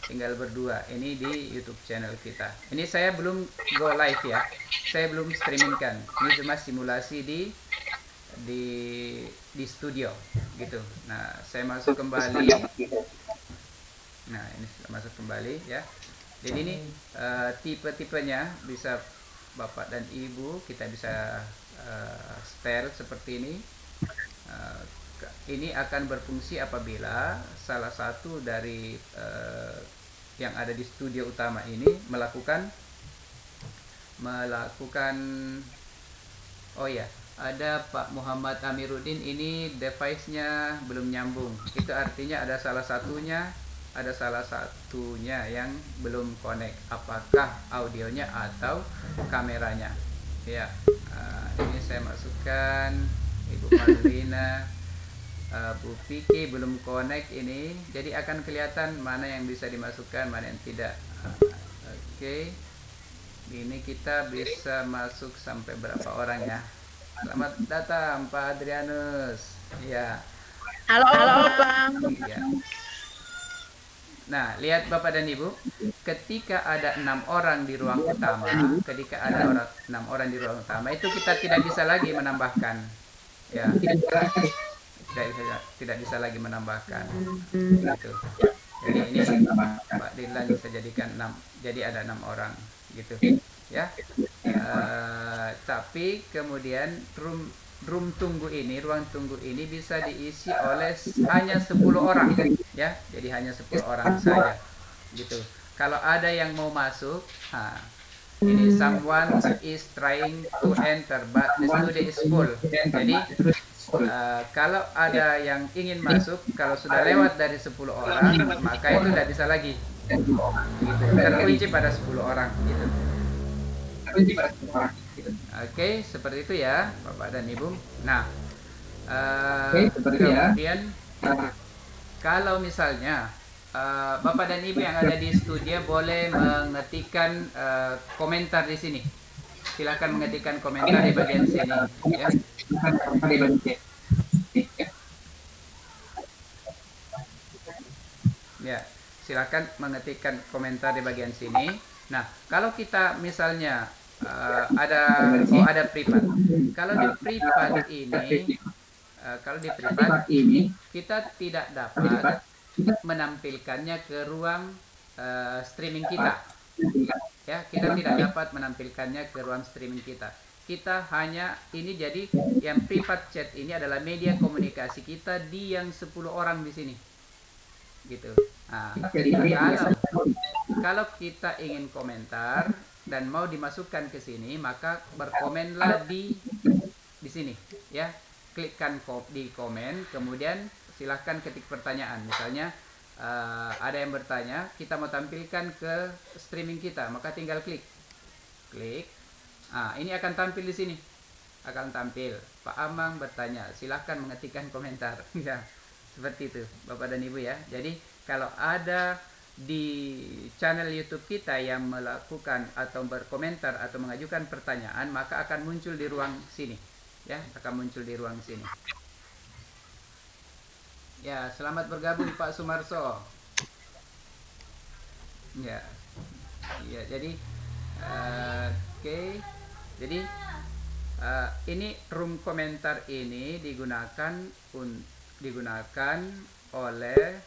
tinggal berdua ini di YouTube channel kita. Ini saya belum go live ya, saya belum streamingkan. Ini cuma simulasi di studio gitu. Nah, saya masuk kembali. Nah, ini sudah masuk kembali ya. Jadi ini tipe-tipenya bisa Bapak dan Ibu, kita bisa setel seperti ini. Ini akan berfungsi apabila salah satu dari yang ada di studio utama ini melakukan oh ya, ada Pak Muhammad Amiruddin, ini device-nya belum nyambung. Itu artinya ada salah satunya yang belum connect, apakah audionya atau kameranya ya. Ini saya masukkan Ibu Marlina, Bu Vicky belum connect ini, jadi akan kelihatan mana yang bisa dimasukkan, mana yang tidak. Oke. Ini kita bisa masuk sampai berapa orang ya. Selamat datang Pak Adrianus ya. Halo, Bang. Ya. Nah, lihat Bapak dan Ibu, ketika ada 6 orang di ruang utama, ketika ada 6 orang di ruang utama, itu kita tidak bisa lagi menambahkan, ya, tidak bisa lagi menambahkan, gitu. Jadi ini Pak Dirlan bisa jadikan 6, jadi ada 6 orang, gitu, ya. Tapi kemudian ruang tunggu ini bisa diisi oleh hanya 10 orang, ya. Jadi hanya 10 orang saja, gitu. Kalau ada yang mau masuk, ini someone is trying to enter but the studio is full. Jadi kalau ada yang ingin masuk, kalau sudah lewat dari 10 orang, maka itu tidak bisa lagi, gitu. Terkunci pada 10 orang, gitu. Oke, seperti itu ya Bapak dan Ibu. Nah, kemudian kalau misalnya Bapak dan Ibu yang ada di studio boleh mengetikkan komentar di sini. Silakan mengetikkan komentar di bagian sini, ya. Ya, silakan mengetikkan komentar di bagian sini. Nah, kalau kita misalnya ada privat. Kalau di privat ini kita tidak dapat menampilkannya ke ruang streaming kita. Ya, kita tidak dapat menampilkannya ke ruang streaming kita. Kita hanya ini, jadi yang privat chat ini adalah media komunikasi kita di yang 10 orang di sini, gitu. Nah, kalau kita ingin komentar dan mau dimasukkan ke sini, maka berkomenlah di sini, ya. Klikkan di komen, kemudian silahkan ketik pertanyaan. Misalnya ada yang bertanya, kita mau tampilkan ke streaming kita, maka tinggal klik. Ini akan tampil di sini. Akan tampil. Pak Amang bertanya, silahkan mengetikkan komentar. Ya, seperti itu, Bapak dan Ibu, ya. Jadi kalau ada di channel YouTube kita yang melakukan atau berkomentar atau mengajukan pertanyaan, maka akan muncul di ruang sini, ya, akan muncul di ruang sini. Ya, selamat bergabung Pak Sumarso. Ya, ya, jadi oke. Jadi ini room komentar ini digunakan oleh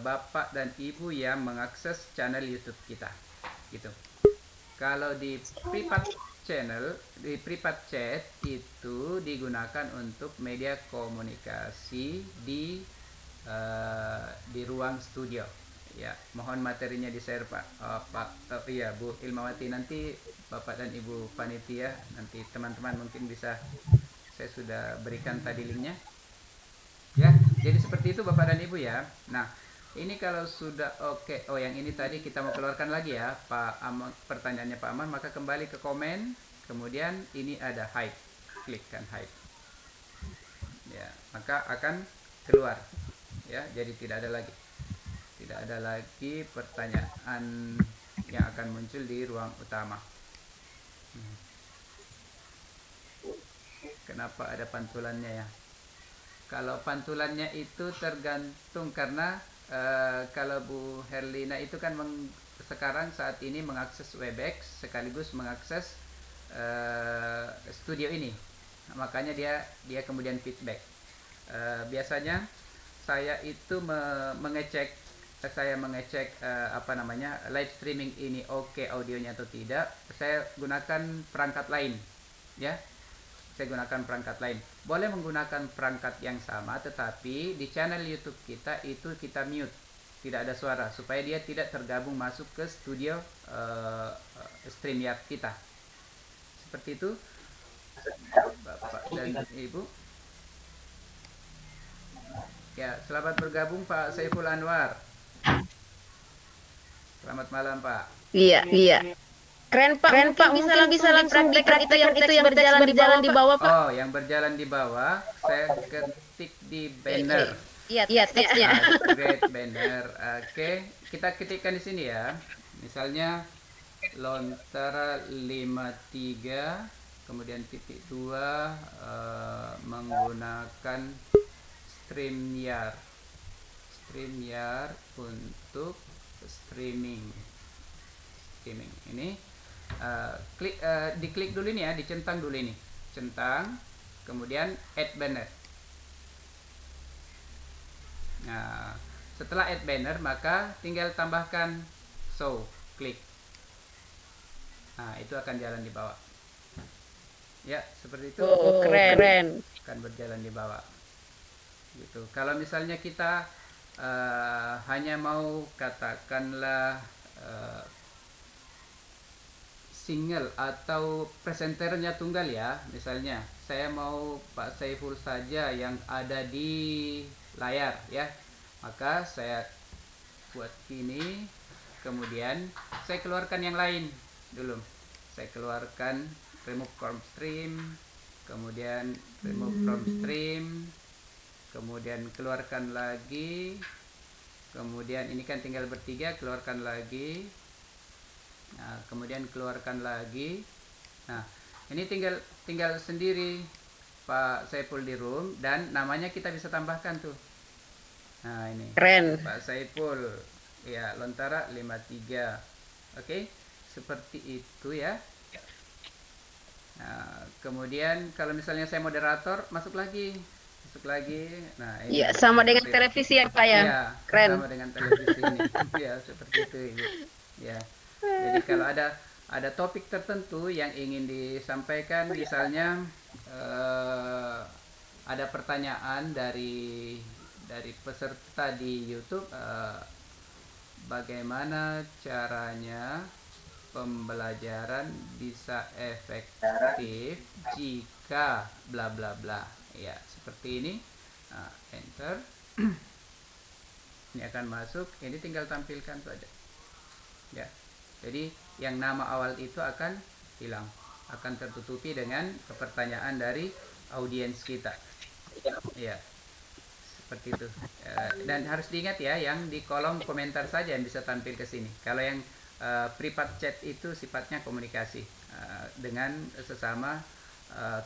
Bapak dan Ibu yang mengakses channel YouTube kita, gitu. Kalau di privat channel, di privat chat itu digunakan untuk media komunikasi di ruang studio. Ya, mohon materinya di-share Pak. Iya Bu Ilmawati, nanti Bapak dan Ibu panitia, nanti teman-teman mungkin bisa, saya sudah berikan tadi linknya. Ya, jadi seperti itu Bapak dan Ibu, ya. Nah, ini kalau sudah oke. Oh, yang ini tadi kita mau keluarkan lagi ya Pak Amang, pertanyaannya Pak Amang, maka kembali ke komen, kemudian ini ada hide, klikkan hide, ya, maka akan keluar, ya. Jadi tidak ada lagi pertanyaan yang akan muncul di ruang utama. Kenapa ada pantulannya, ya? Kalau pantulannya itu tergantung karena kalau Bu Herlina itu kan sekarang saat ini mengakses Webex sekaligus mengakses studio ini, makanya dia kemudian feedback. Biasanya saya itu mengecek live streaming ini oke audionya atau tidak. Saya gunakan perangkat lain, ya. Saya gunakan perangkat lain. Boleh menggunakan perangkat yang sama, tetapi di channel YouTube kita itu kita mute, tidak ada suara, supaya dia tidak tergabung masuk ke studio StreamYard kita. Seperti itu Bapak dan Ibu. Ya, selamat bergabung Pak Saiful Anwar. Selamat malam Pak. Iya. Keren Pak, bisa langsung praktekkan itu yang berjalan di bawah Pak. Oh, yang berjalan di bawah saya ketik di banner. Iya, teksnya. Great banner. Oke, kita ketikkan di sini ya. Misalnya Lontara 53 kemudian titik 2 menggunakan StreamYard. StreamYard untuk streaming. Ini diklik dulu ini ya, dicentang dulu ini, centang, kemudian add banner. Nah, setelah add banner maka tinggal tambahkan show, klik. Nah, itu akan jalan di bawah. Ya, seperti itu. Oh, keren. Akan berjalan di bawah. Gitu. Kalau misalnya kita hanya mau katakanlah single atau presenternya tunggal ya, misalnya saya mau Pak Saiful saja yang ada di layar ya, maka saya buat gini, kemudian saya keluarkan yang lain dulu. Saya keluarkan remove from stream, kemudian remove from stream, kemudian keluarkan lagi, kemudian ini kan tinggal bertiga, keluarkan lagi. Nah, kemudian keluarkan lagi. Nah, ini tinggal sendiri Pak Saiful di room, dan namanya kita bisa tambahkan tuh. Nah, ini Keren. Pak Saiful ya, Lontara 53. Oke, seperti itu ya. Nah, kemudian kalau misalnya saya moderator, masuk lagi. Nah, ini Iya, sama dengan televisi ya Pak ya. ya, Keren. sama dengan televisi ini. Ya, seperti itu Ibu. Ya. Jadi kalau ada topik tertentu yang ingin disampaikan, misalnya ada pertanyaan dari peserta di YouTube, bagaimana caranya pembelajaran bisa efektif jika bla bla bla. Ya, seperti ini. Nah, enter. Ini akan masuk. Ini tinggal tampilkan saja. Ya. Jadi yang nama awal itu akan hilang, akan tertutupi dengan pertanyaan dari audiens kita. Ya, seperti itu. Dan harus diingat ya, yang di kolom komentar saja yang bisa tampil ke sini. Kalau yang private chat itu sifatnya komunikasi dengan sesama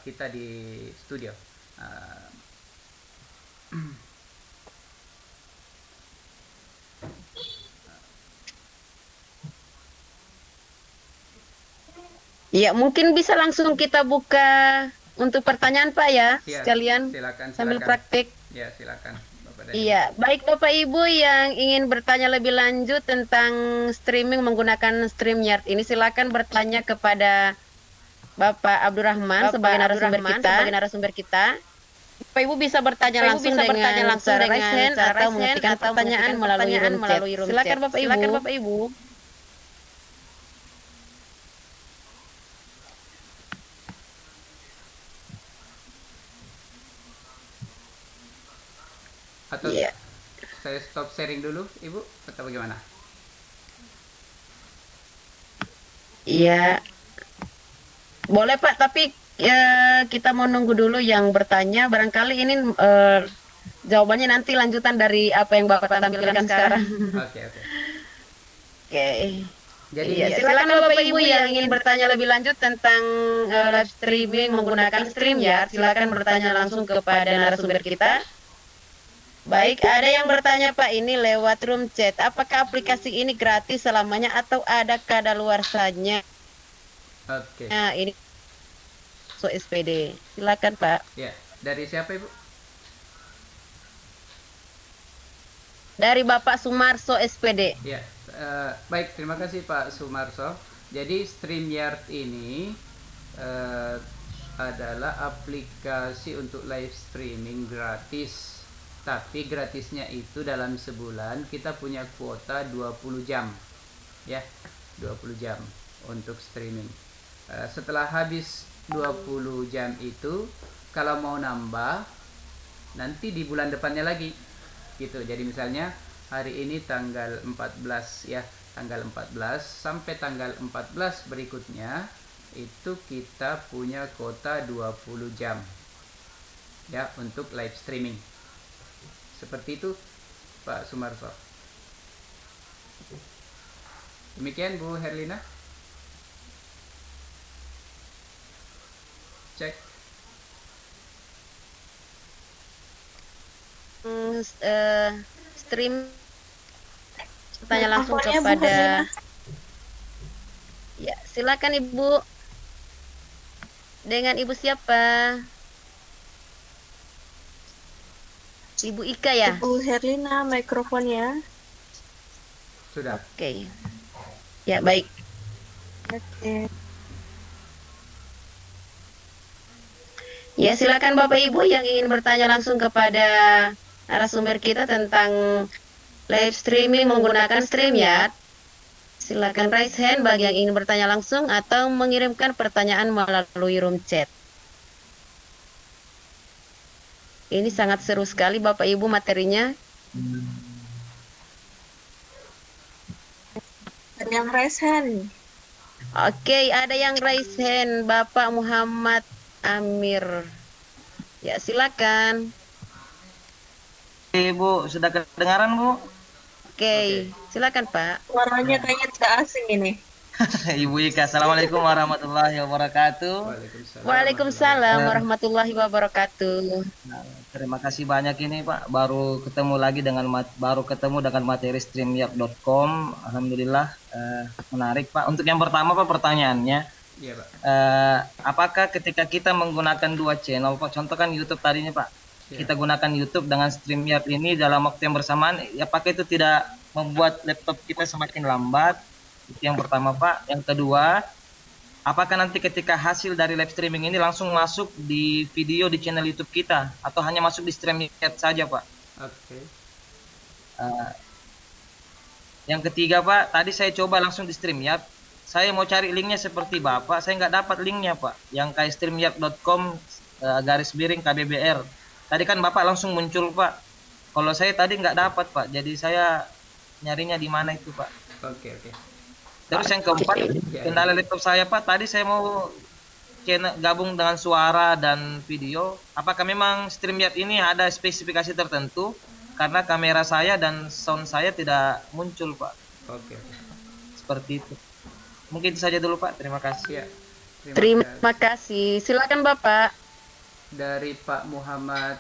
kita di studio. Iya, mungkin bisa langsung kita buka untuk pertanyaan Pak ya, Ya, sekalian silakan. sambil praktik. Ya, silakan Bapak dan Iya, baik Bapak Ibu yang ingin bertanya lebih lanjut tentang streaming menggunakan StreamYard ini, silakan bertanya kepada Bapak Abdurrahman sebagai narasumber kita. Bapak Ibu bisa bertanya langsung dengan cara raise hand atau mengetikkan pertanyaan melalui room chat. Silakan Bapak Ibu. Atau Iya. saya stop sharing dulu, Ibu, atau bagaimana? Iya. Boleh Pak, tapi kita mau nunggu dulu yang bertanya. Barangkali ini jawabannya nanti lanjutan dari apa yang Bapak tampilkan sekarang. Oke. Oke. Jadi Iya, silakan Bapak Ibu yang ingin bertanya lebih lanjut tentang live streaming menggunakan StreamYard, silakan bertanya langsung kepada narasumber kita. Baik, ada yang bertanya Pak, ini lewat room chat. Apakah aplikasi ini gratis selamanya atau ada kadaluarsanya? Oke. Nah, ini so SPD. Silakan Pak. Ya, dari siapa Ibu? Dari Bapak Sumarso SPD. Ya, baik, terima kasih Pak Sumarso. Jadi StreamYard ini adalah aplikasi untuk live streaming gratis. Tapi gratisnya itu dalam sebulan kita punya kuota 20 jam. Ya, 20 jam untuk streaming. Setelah habis 20 jam itu, kalau mau nambah nanti di bulan depannya lagi. Gitu. Jadi misalnya hari ini tanggal 14 ya, tanggal 14 sampai tanggal 14 berikutnya itu kita punya kuota 20 jam. Ya, untuk live streaming. Seperti itu Pak Sumarso. Demikian Bu Herlina. Cek. stream tanya langsung Akunnya Bu kepada Herlina. ya, silakan Ibu. Dengan Ibu siapa? Ibu Ika ya? Ibu Herlina mikrofonnya. Sudah. Oke. Ya, baik. Oke. Ya, silakan Bapak Ibu yang ingin bertanya langsung kepada narasumber kita tentang live streaming menggunakan StreamYard. Silakan raise hand bagi yang ingin bertanya langsung atau mengirimkan pertanyaan melalui room chat. Ini sangat seru sekali Bapak Ibu materinya. Dan yang raise hand. Oke, ada yang raise hand Bapak Muhammad Amir. Ya, silakan. Bu, sudah kedengaran Bu? Oke, silakan Pak. Suaranya kayaknya tidak asing ini. Ibu Ika, Assalamualaikum warahmatullahi wabarakatuh. Waalaikumsalam. Waalaikumsalam warahmatullahi wabarakatuh. Nah, terima kasih banyak ini Pak, baru ketemu dengan materi streamyard.com. Alhamdulillah menarik Pak. Untuk yang pertama Pak, pertanyaannya, Iya Pak. apakah ketika kita menggunakan dua channel Pak, contoh kan YouTube tadinya Pak, Iya. kita gunakan YouTube dengan StreamYard ini dalam waktu yang bersamaan, apakah itu tidak membuat laptop kita semakin lambat? Itu yang pertama Pak. Yang kedua, apakah nanti ketika hasil dari live streaming ini langsung masuk di video di channel YouTube kita atau hanya masuk di StreamYard saja Pak? Oke. Eh, yang ketiga Pak, tadi saya coba langsung di StreamYard, saya mau cari linknya seperti Bapak, saya nggak dapat linknya Pak, yang kayak streamyard.com /KBBR. Tadi kan Bapak langsung muncul Pak, kalau saya tadi nggak dapat Pak, jadi saya nyarinya di mana itu Pak. Oke. Terus yang keempat, kendala laptop saya Pak, tadi saya mau gabung dengan suara dan video, apakah memang StreamYard ini ada spesifikasi tertentu? Karena kamera saya dan sound saya tidak muncul Pak. Oke. Seperti itu. Mungkin itu saja dulu Pak, terima kasih. Ya. Terima kasih. Silakan Bapak. Dari Pak Muhammad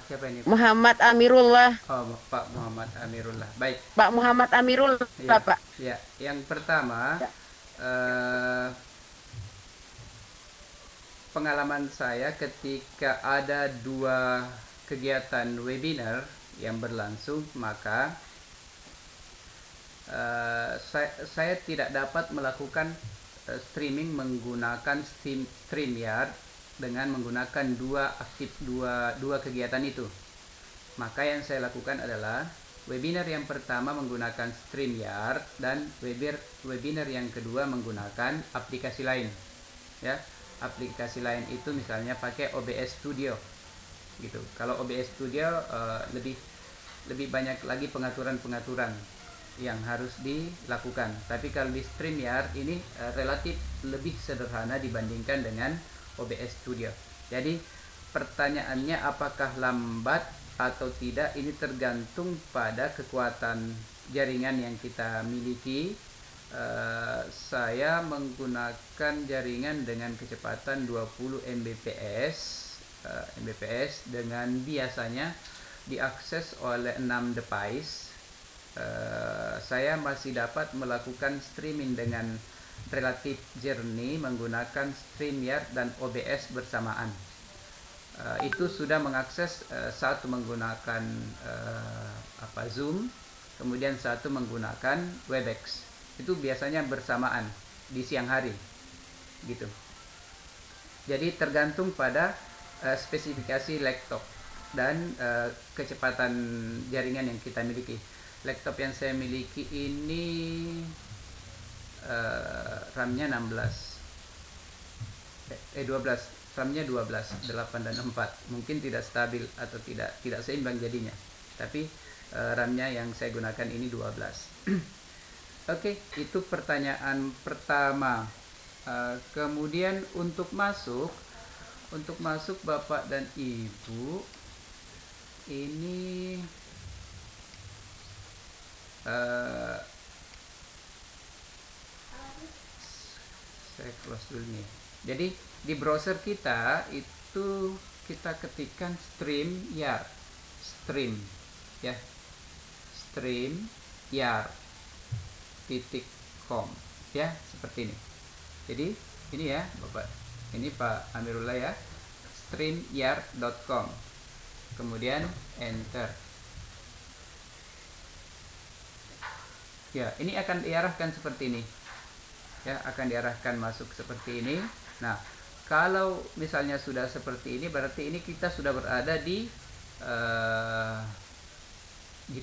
siapa ini? Muhammad Amirullah. Oh, Pak Muhammad Amirullah. Baik. Pak Muhammad Amirullah, Ya, Bapak. ya. Yang pertama, pengalaman saya ketika ada dua kegiatan webinar yang berlangsung, maka saya tidak dapat melakukan streaming menggunakan StreamYard dengan menggunakan dua kegiatan itu. Maka yang saya lakukan adalah webinar yang pertama menggunakan StreamYard dan webinar yang kedua menggunakan aplikasi lain. Ya, aplikasi lain itu misalnya pakai OBS Studio. Gitu. Kalau OBS Studio lebih banyak lagi pengaturan-pengaturan yang harus dilakukan. Tapi kalau di StreamYard ini relatif lebih sederhana dibandingkan dengan OBS Studio. Jadi pertanyaannya apakah lambat atau tidak, ini tergantung pada kekuatan jaringan yang kita miliki. Saya menggunakan jaringan dengan kecepatan 20 Mbps dengan biasanya diakses oleh 6 device. Saya masih dapat melakukan streaming dengan relatif jernih menggunakan StreamYard dan OBS bersamaan. Itu sudah mengakses satu menggunakan Zoom, kemudian satu menggunakan Webex. Itu biasanya bersamaan di siang hari, gitu. Jadi tergantung pada spesifikasi laptop dan kecepatan jaringan yang kita miliki. Laptop yang saya miliki ini RAM-nya 12, RAM-nya 12, 8 dan 4. Mungkin tidak stabil atau tidak seimbang jadinya. Tapi RAM-nya yang saya gunakan ini 12. Oke, itu pertanyaan pertama. Kemudian untuk masuk Bapak dan Ibu, ini saya close dulu nih. Jadi di browser kita itu kita ketikkan StreamYard, stream ya, StreamYard.com ya, seperti ini. Jadi ini ya Bapak, ini Pak Amirullah ya, StreamYard.com, kemudian enter. Ya, ini akan diarahkan seperti ini ya, akan diarahkan masuk seperti ini. Nah, kalau misalnya sudah seperti ini, berarti ini kita sudah berada di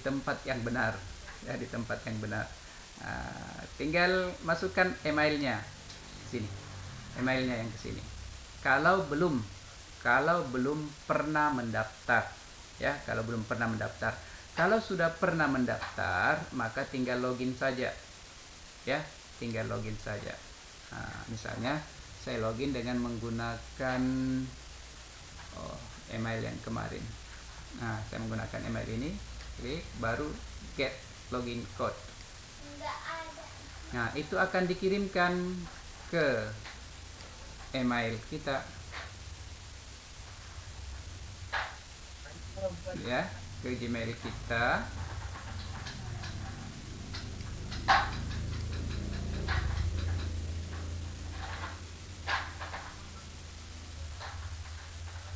tempat yang benar ya, di tempat yang benar. Tinggal masukkan emailnya sini, emailnya yang ke sini. Kalau belum pernah mendaftar ya, kalau belum pernah mendaftar. Kalau sudah pernah mendaftar, maka tinggal login saja ya, tinggal login saja. Misalnya saya login dengan menggunakan email yang kemarin. Nah, saya menggunakan email ini, klik baru get login code. Nah, itu akan dikirimkan ke email kita ya, ke Gmail kita.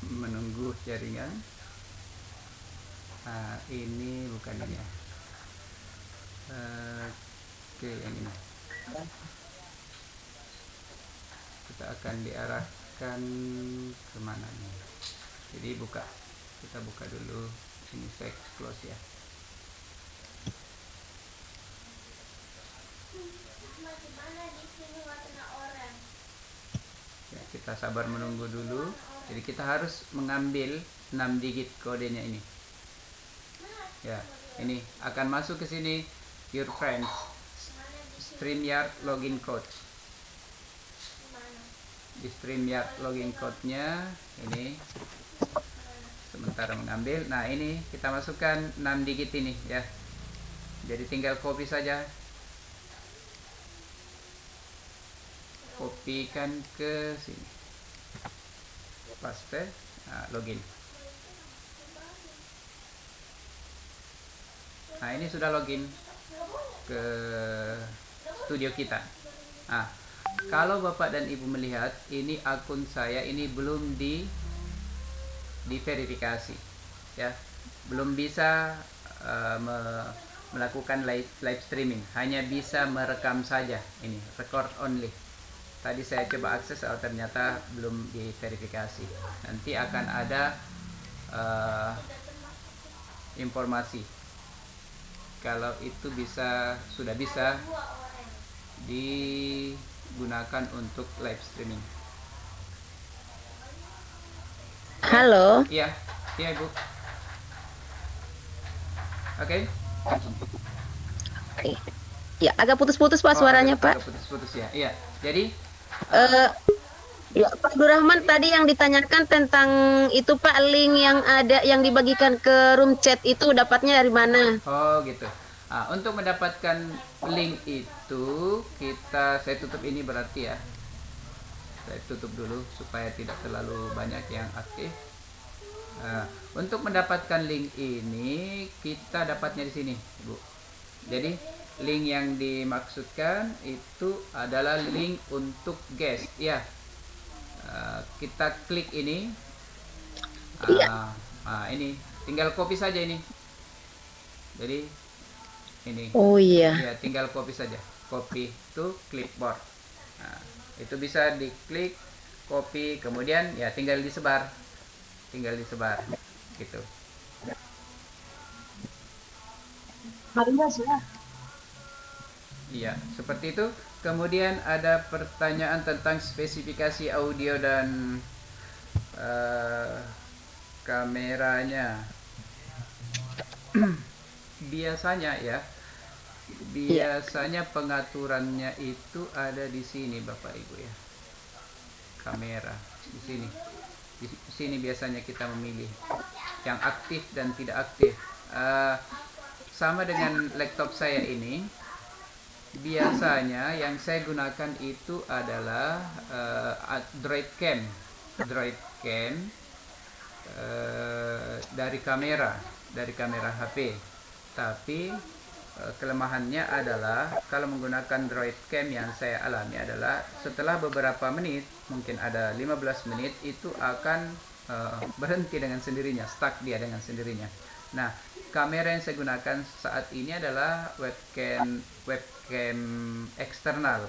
Menunggu jaringan. Ini bukan ini ya. Oke, yang ini. Kita akan diarahkan kemana nih? Jadi kita buka dulu. Ini saya close ya. Ya, kita sabar menunggu dulu. Jadi kita harus mengambil 6 digit kodenya ini. Ya, ini akan masuk ke sini, your friends, StreamYard login code. Di StreamYard login code-nya ini sementara mengambil. Nah, ini kita masukkan 6 digit ini ya. Jadi tinggal copy saja. Kopikan ke sini. Paste, login. Nah, ini sudah login ke studio kita. Nah, kalau Bapak dan Ibu melihat, ini akun saya ini belum diverifikasi ya, belum bisa melakukan live streaming, hanya bisa merekam saja, ini record only. Tadi saya coba akses, ternyata belum diverifikasi. Nanti akan ada informasi kalau itu sudah bisa digunakan untuk live streaming. Halo. Iya, Ibu. Oke. Oke. Ya, agak putus-putus Pak suaranya, Pak. Agak putus-putus ya. Iya. Jadi ya, Pak Abdurrahman tadi yang ditanyakan tentang itu Pak, link yang ada yang dibagikan ke room chat itu dapatnya dari mana? oh gitu. Untuk mendapatkan link itu saya tutup ini berarti ya. Saya tutup dulu supaya tidak terlalu banyak yang aktif. Untuk mendapatkan link ini kita dapatnya di sini, Bu. Jadi link yang dimaksudkan itu adalah link untuk guest ya. Kita klik ini. Ini tinggal copy saja ini. Jadi ini. Oh iya. Ya, tinggal copy saja. Copy to clipboard. Itu bisa diklik, copy, kemudian ya tinggal disebar gitu. Iya, seperti itu. Kemudian ada pertanyaan tentang spesifikasi audio dan kameranya. Biasanya pengaturannya itu ada di sini Bapak Ibu ya. Kamera di sini. Di sini biasanya kita memilih yang aktif dan tidak aktif. Sama dengan laptop saya ini. Biasanya yang saya gunakan itu adalah Droid Cam. dari kamera HP. Tapi kelemahannya adalah kalau menggunakan Droid Cam yang saya alami adalah setelah beberapa menit, mungkin ada 15 menit, itu akan berhenti dengan sendirinya, stuck dia dengan sendirinya. Nah, kamera yang saya gunakan saat ini adalah webcam eksternal,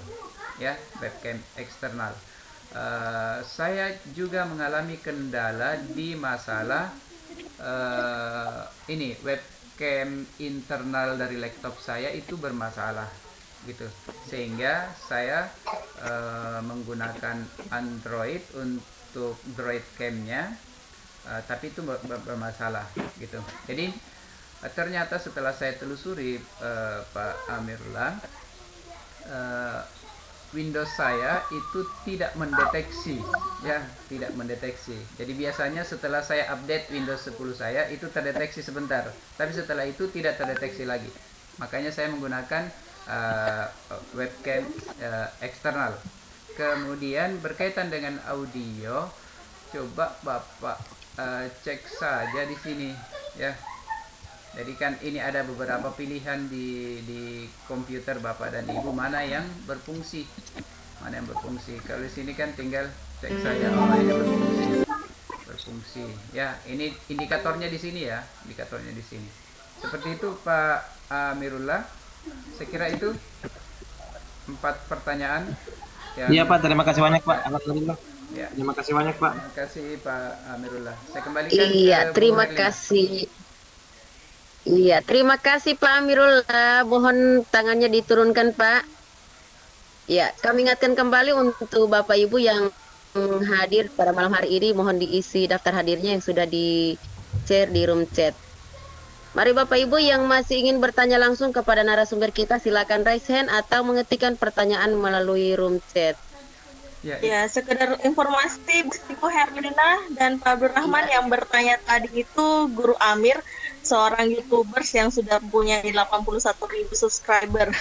ya, webcam eksternal. Saya juga mengalami kendala di masalah ini webcam internal dari laptop saya itu bermasalah gitu, sehingga saya menggunakan Android untuk Droid Cam-nya, tapi itu bermasalah gitu. Jadi ternyata setelah saya telusuri, Pak Amirullah, Windows saya itu tidak mendeteksi, ya, tidak mendeteksi. Jadi biasanya setelah saya update Windows 10 saya itu terdeteksi sebentar, tapi setelah itu tidak terdeteksi lagi. Makanya saya menggunakan webcam eksternal. Kemudian berkaitan dengan audio, coba Bapak cek saja di sini, ya. Jadi kan ini ada beberapa pilihan di komputer Bapak dan Ibu, mana yang berfungsi. Kalau di sini kan tinggal cek saya, oh ini berfungsi. Ya, ini indikatornya di sini, ya, indikatornya di sini. Seperti itu Pak Amirullah. Saya kira itu 4 pertanyaan. Iya Pak, terima kasih banyak Pak. Alhamdulillah. Ya. Terima kasih banyak Pak. Terima kasih Pak Amirullah. Saya kembalikan Iya, ke terima Bu Herlina. kasih. Iya, terima kasih Pak Amirullah. Mohon tangannya diturunkan Pak. Ya, kami ingatkan kembali untuk Bapak Ibu yang hadir pada malam hari ini, mohon diisi daftar hadirnya yang sudah di-share di room chat. Mari Bapak Ibu yang masih ingin bertanya langsung kepada narasumber kita, silakan raise hand atau mengetikkan pertanyaan melalui room chat. Ya, Ya, sekedar informasi, Bu Herlina dan Pak Abdurrahman yang bertanya tadi itu Guru Amir, seorang YouTubers yang sudah punya 81.000 subscriber.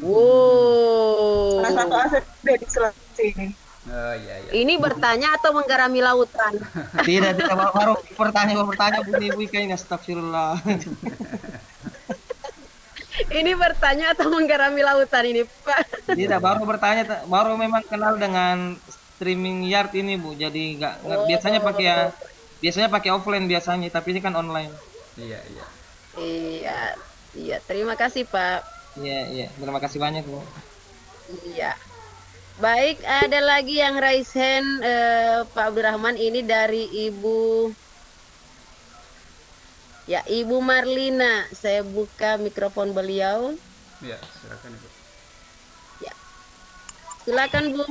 Wow. Salah satu aset dari Sulawesi ini. oh iya, iya. Ini bertanya atau menggarami lautan? Tidak, baru bertanya bunyi kayaknya, astagfirullah. Ini bertanya atau menggarami lautan ini Pak? Tidak, baru bertanya, baru memang kenal dengan streaming yard ini Bu. Jadi nggak biasanya pakai offline biasanya, tapi ini kan online. Iya, iya. Iya, terima kasih Pak. Iya, terima kasih banyak Bu. Iya. Baik, ada lagi yang raise hand, Pak Abdurrahman, ini dari Ibu. Ya, Ibu Marlina. Saya buka mikrofon beliau. Ya, silakan Ibu. Ya. Silakan Bu.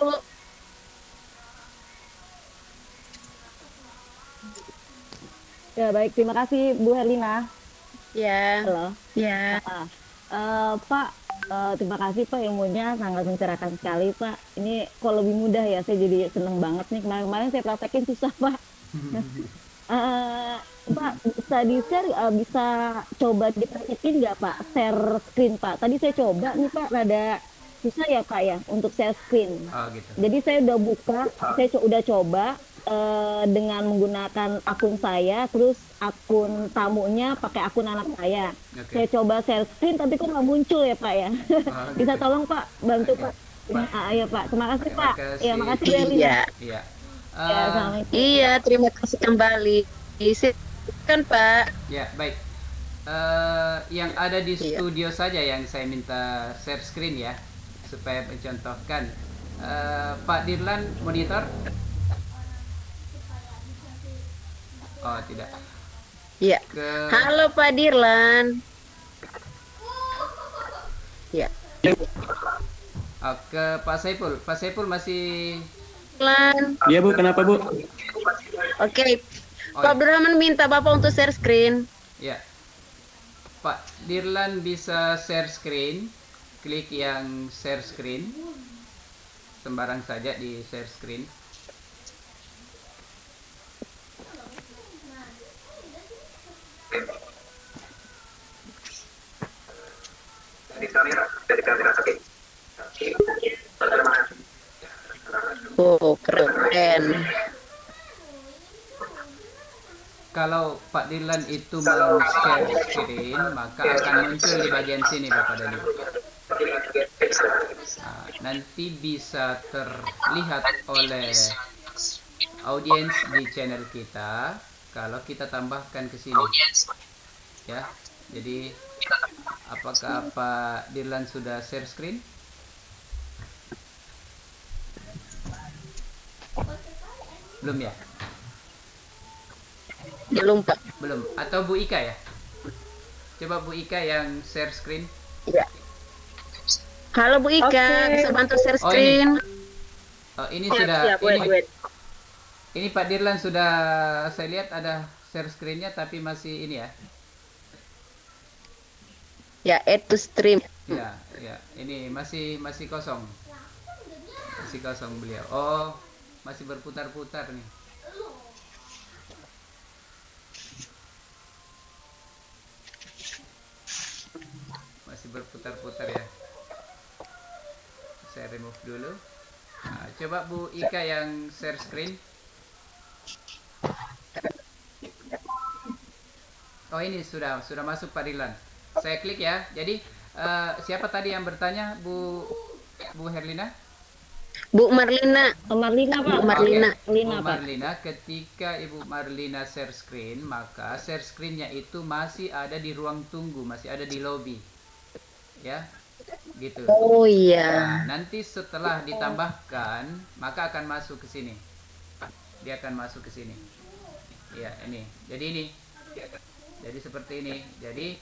Ya baik, terima kasih Bu Herlina. Ya. Halo. Ya. Pak, terima kasih Pak, ilmunya sangat mencerahkan sekali Pak. Ini kok lebih mudah ya, saya jadi seneng banget nih. Kemarin saya praktekin susah Pak. Pak, bisa di-share, bisa coba dipraktekin nggak Pak, share screen Pak? Tadi saya coba nih Pak, rada susah ya Pak ya untuk share screen. Oh gitu. Jadi saya udah buka, saya udah coba dengan menggunakan akun saya, terus akun tamunya pakai akun anak saya. Oke. Saya coba share screen, tapi kok nggak muncul ya Pak ya. Oh, Bisa gitu. tolong Pak, bantu Pak. Iya Pak, terima kasih Terima Pak. kasih. Ya, makasih Bu Herlina. Iya. Iya. Ya, assalamualaikum. Iya, terima kasih kembali. Silakan Pak. Ya, baik. Yang ada di Iya. studio saja yang saya minta share screen ya, supaya mencontohkan. Pak Dirlan monitor? Oh tidak. Iya. Halo Pak Dirlan. Ya. Ke Pak Saiful. Pak Saiful masih. Dirlan. Iya Bu, kenapa Bu? Oke. Oh, Pak ya. Abdurrahman minta Bapak untuk share screen. Ya. Pak Dirlan bisa share screen. Klik yang share screen. Sembarang saja di share screen. Oh, keren. kalau Pak Dirlan itu men-share screen, maka akan muncul di bagian sini Bapak dan Ibu. Nah, nanti bisa terlihat oleh audiens di channel kita kalau kita tambahkan ke sini. Ya. Jadi apakah Pak Dirlan sudah share screen? Belum ya? Belum, Pak. Belum. Atau Bu Ika ya? Coba Bu Ika yang share screen. Ya. Halo Bu Ika, Oke. bisa bantu share Oh, ini. screen? Oh, ini Siap, sudah siap, wait. ini Pak Dirlan sudah, saya lihat ada share screen-nya tapi masih ini ya. Ya, add to stream. Ya, ya. Ini masih kosong. Masih kosong beliau. Oh, masih berputar-putar nih. Masih berputar-putar ya. Saya remove dulu. Nah, coba Bu Ika yang share screen. Oh, ini sudah masuk Pak Dirlan. Saya klik ya. Jadi siapa tadi yang bertanya, Bu Herlina? Bu Marlina. Marlina Pak. Bu Marlina. Oke. Marlina, Bu Pak. Marlina, ketika Ibu Marlina share screen, maka share screen-nya itu masih ada di ruang tunggu, masih ada di lobby. Ya. Gitu. Oh iya. Nah, nanti setelah ditambahkan, maka akan masuk ke sini. Dia akan masuk ke sini. Ya, ini. Jadi ini. Jadi seperti ini. Jadi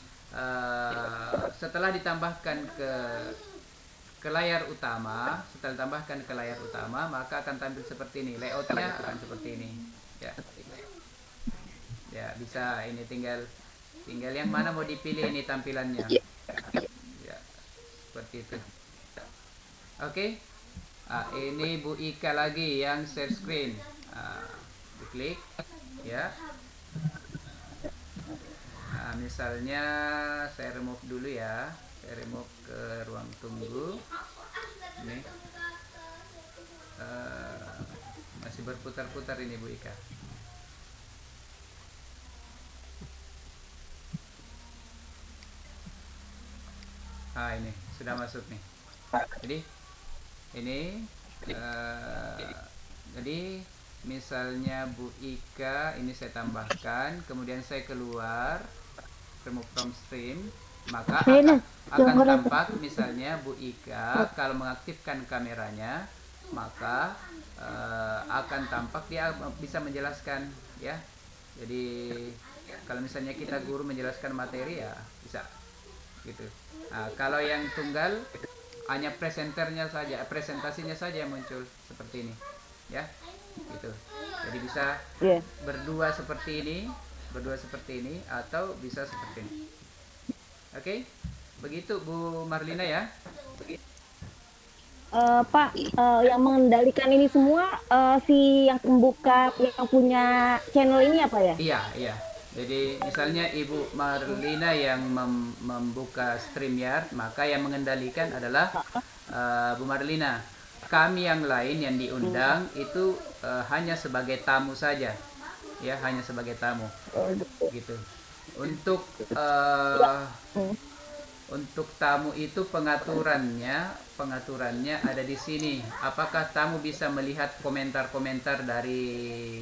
setelah ditambahkan ke layar utama, maka akan tampil seperti ini. Layoutnya akan seperti ini. Ya. Ya, bisa ini tinggal yang mana mau dipilih ini tampilannya. Ya, seperti itu. Oke. Ini Bu Ika lagi yang share screen. Diklik ya. Nah, misalnya saya remove dulu ya. Saya remove ke ruang tunggu. Ini masih berputar-putar ini Bu Ika. Ini sudah masuk nih. Jadi ini jadi misalnya Bu Ika ini saya tambahkan, kemudian saya keluar, remove from stream, maka akan tampak misalnya Bu Ika kalau mengaktifkan kameranya, maka akan tampak dia bisa menjelaskan ya. Jadi kalau misalnya kita guru menjelaskan materi ya bisa gitu. Nah, kalau yang tunggal hanya presentasinya saja yang muncul seperti ini ya, gitu. Jadi bisa berdua seperti ini atau bisa seperti ini. Oke, begitu Bu Marlina ya. Pak, yang mengendalikan ini semua si yang pembuka, yang punya channel ini apa ya? Iya. Jadi misalnya Ibu Marlina yang membuka StreamYard, maka yang mengendalikan adalah Bu Marlina. Kami yang lain yang diundang itu hanya sebagai tamu saja, ya, hanya sebagai tamu, gitu. Untuk tamu itu pengaturannya ada di sini. Apakah tamu bisa melihat komentar-komentar dari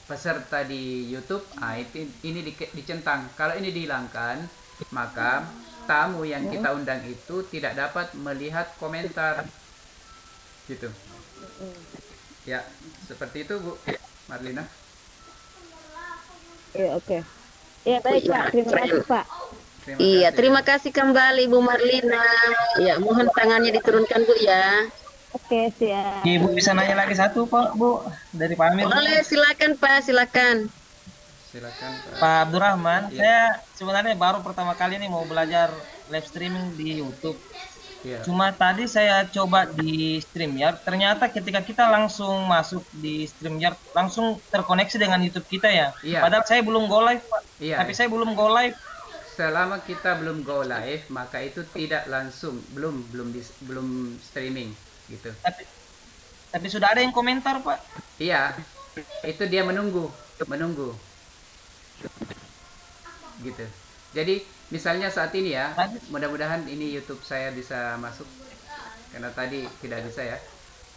peserta di YouTube? Ini dicentang. Kalau ini dihilangkan, maka tamu yang kita undang itu tidak dapat melihat komentar, gitu. Ya, seperti itu Bu Marlina. Oke. Ya baik Pak, terima kasih Pak. Terima kasih kembali Bu Marlina. Ya, mohon tangannya diturunkan Bu ya. Oke, siap. Ibu bisa nanya lagi satu Pak, Bu, dari Pak Amir. Boleh, silakan Pak, silakan. Pak Abdurrahman, saya sebenarnya baru pertama kali ini mau belajar live streaming di YouTube. Cuma tadi saya coba di StreamYard, ternyata ketika kita langsung masuk di StreamYard langsung terkoneksi dengan YouTube kita ya. Padahal saya belum go live, Pak. Tapi saya belum go live. Selama kita belum go live, maka itu tidak langsung, belum streaming, gitu. Tapi sudah ada yang komentar, Pak. Iya, itu dia menunggu. gitu. Jadi misalnya saat ini ya, Tadi mudah-mudahan ini YouTube saya bisa masuk, karena tadi tidak bisa ya.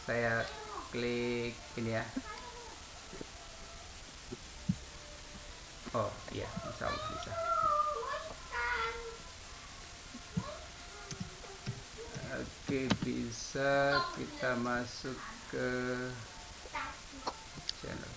Saya klik ini ya. Oh iya, insya Allah bisa. Oke, bisa kita masuk ke channel.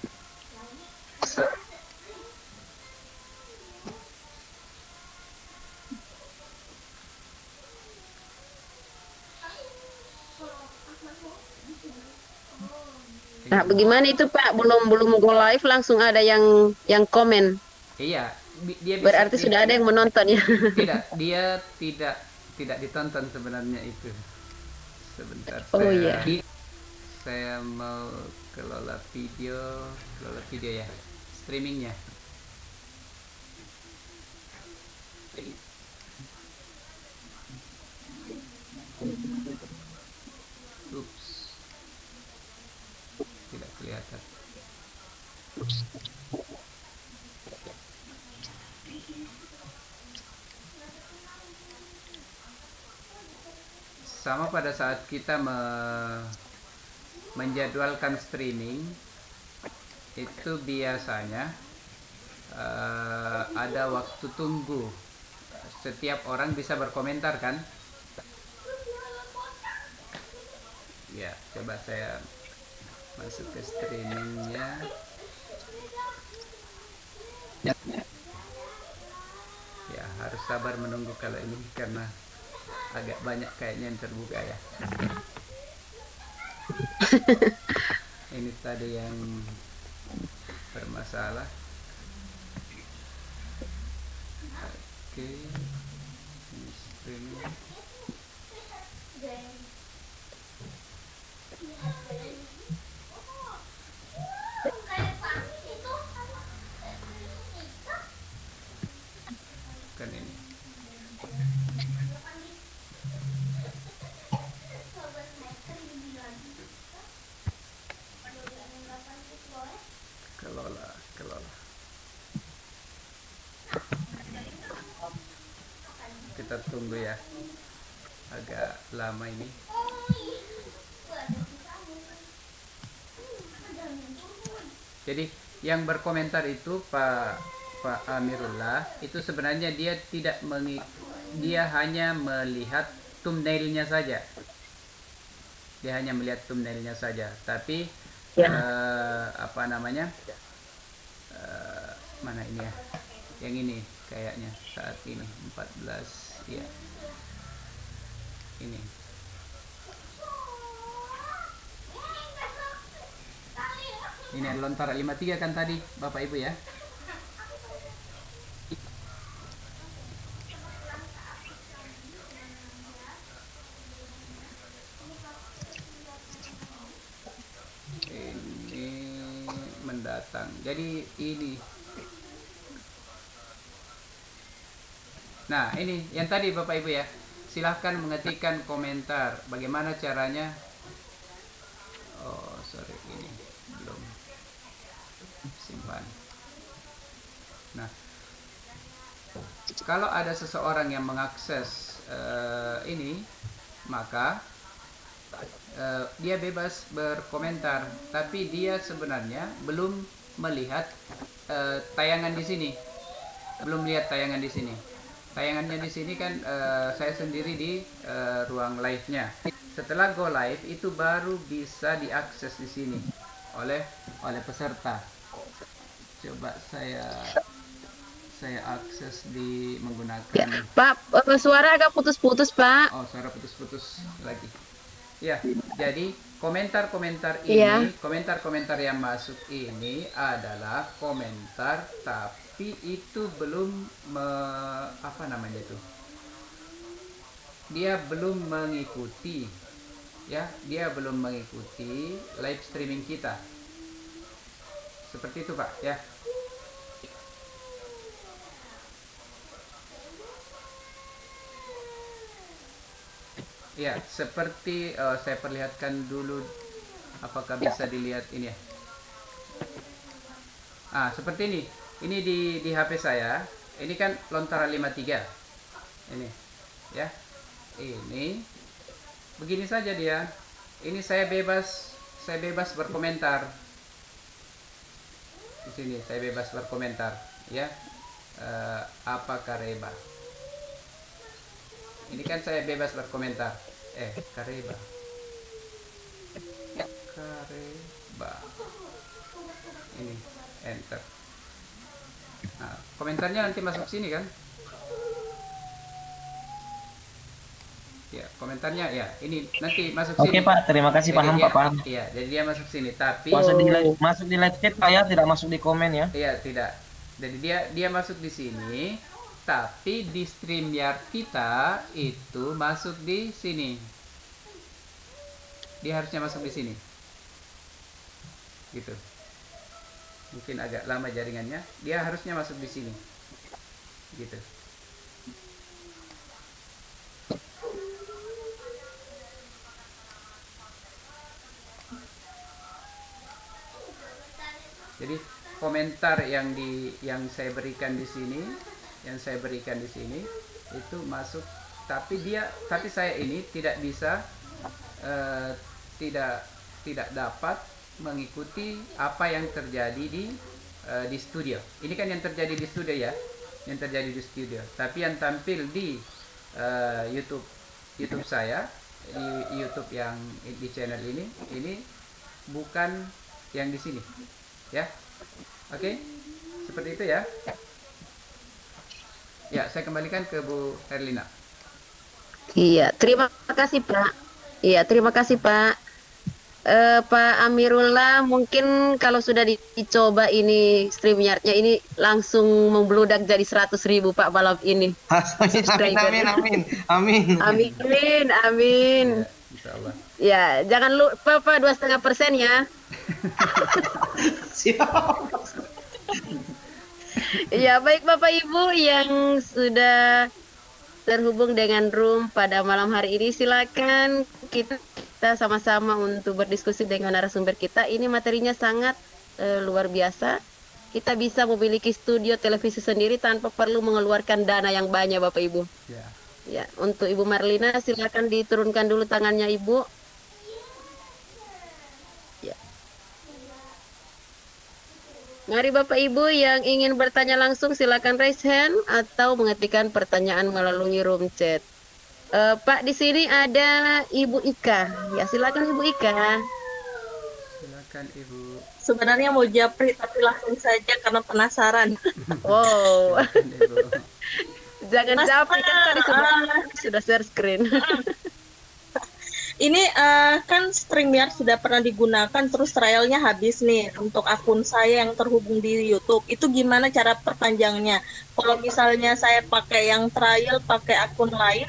Nah, bagaimana itu Pak? Belum go live langsung ada yang komen. Iya, dia bisa Berarti sudah ada yang menonton ya. tidak, dia tidak ditonton sebenarnya itu. Sebentar, Oh iya. saya mau kelola video ya, streamingnya. Ups, tidak kelihatan. Sama pada saat kita menjadwalkan streaming itu biasanya ada waktu tunggu. Setiap orang bisa berkomentar kan? Ya, coba saya masuk ke streamingnya. Ya, harus sabar menunggu kalau ini karena agak banyak kayaknya yang terbuka ya. Ini tadi yang bermasalah. Oke, ini streaming. Kan ini. Kelola. Kita tunggu ya. Agak lama ini. Jadi yang berkomentar itu Pak Amirullah itu sebenarnya dia tidak dia hanya melihat thumbnailnya saja. Dia hanya melihat thumbnailnya saja. Tapi apa namanya? Mana ini ya? Yang ini kayaknya saat ini 14 ya. Ini. Ini Lontara 53 kan tadi Bapak Ibu ya. Ini mendatang. Jadi ini. Nah, ini yang tadi Bapak Ibu ya. Silahkan mengetikkan komentar bagaimana caranya. Oh, sorry, ini belum simpan. Nah, kalau ada seseorang yang mengakses ini, maka dia bebas berkomentar, tapi dia sebenarnya belum melihat tayangan di sini, belum lihat tayangan di sini. Tayangannya di sini kan saya sendiri di ruang live-nya. Setelah go live itu baru bisa diakses di sini oleh peserta. Coba saya akses di menggunakan. Ya, Pak, suara agak putus-putus Pak. Oh, suara putus-putus lagi. Ya, jadi komentar-komentar Iya. ini, komentar-komentar yang masuk ini adalah komentar tapi itu belum apa namanya itu? Dia belum mengikuti, ya, dia belum mengikuti live streaming kita. Seperti itu, Pak, ya. Ya, seperti saya perlihatkan dulu, apakah bisa dilihat ini ya. Seperti ini. Ini di HP saya. Ini kan Lontara 53. Ini ya. Ini begini saja dia. Ini saya bebas berkomentar. Di sini saya bebas berkomentar ya. Apa Kareba? Ini kan saya bebas berkomentar. Kareba. Kareba. Ini enter. Nah, komentarnya nanti masuk sini kan? Ya, komentarnya ya. Ini nanti masuk sini. Oke Pak, terima kasih, Jadi paham dia- Pak, paham. Iya, jadi dia masuk sini. Tapi Masuk di live chat Pak ya, tidak masuk di komen ya. iya, tidak. Jadi dia masuk di sini, tapi di StreamYard kita itu masuk di sini. Dia harusnya masuk di sini. Gitu. Mungkin agak lama jaringannya. Dia harusnya masuk di sini. Gitu. Jadi komentar yang saya berikan di sini, itu masuk, tapi saya ini tidak bisa tidak dapat mengikuti apa yang terjadi di studio. Ini kan yang terjadi di studio ya, Tapi yang tampil di YouTube saya, di YouTube yang di channel ini bukan yang di sini. Ya, oke, seperti itu ya. Ya, saya kembalikan ke Bu Herlina. Iya, terima kasih Pak. Iya, terima kasih Pak. Pak Amirullah, mungkin kalau sudah dicoba ini StreamYard-nya ini langsung membludak jadi 100.000 Pak malam ini. Amin. Amin. Ya, insya Allah. Ya, jangan lupa Pak 2,5% ya. Siap. Ya, baik Bapak Ibu yang sudah terhubung dengan room pada malam hari ini, silakan kita sama-sama untuk berdiskusi dengan narasumber kita. Ini materinya sangat luar biasa. Kita bisa memiliki studio televisi sendiri tanpa perlu mengeluarkan dana yang banyak Bapak Ibu. Ya. Ya, untuk Ibu Marlina silakan diturunkan dulu tangannya Ibu. Ya. Mari Bapak Ibu yang ingin bertanya langsung silakan raise hand atau mengetikkan pertanyaan melalui room chat. Pak, di sini ada Ibu Ika. Ya, silakan Ibu Ika. Silakan Ibu. Sebenarnya mau japri tapi langsung saja karena penasaran. Wow. Silakan, Ibu. Jangan Mas, capek kan tadi sudah share screen. Ini kan StreamYard sudah pernah digunakan, terus trialnya habis nih untuk akun saya yang terhubung di YouTube. Itu gimana cara perpanjangnya? Kalau misalnya saya pakai yang trial, pakai akun lain,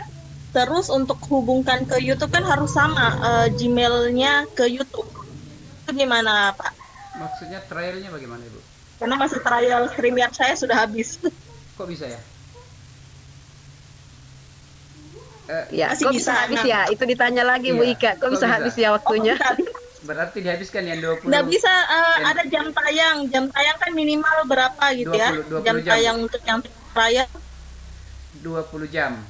terus untuk hubungkan ke YouTube kan harus sama Gmail-nya ke YouTube. Itu gimana Pak? Maksudnya trialnya bagaimana Ibu? Karena masih trial StreamYard saya sudah habis. Kok bisa ya? Ya, Masih kok bisa, bisa habis Nah. ya? Itu ditanya lagi Bu Iya, Ika. Kok kok bisa bisa? habis ya waktunya? Berarti dihabiskan yang 20. Nggak bisa ada jam tayang kan minimal berapa gitu 20 ya? Jam jam. tayang untuk yang trial. 20 jam.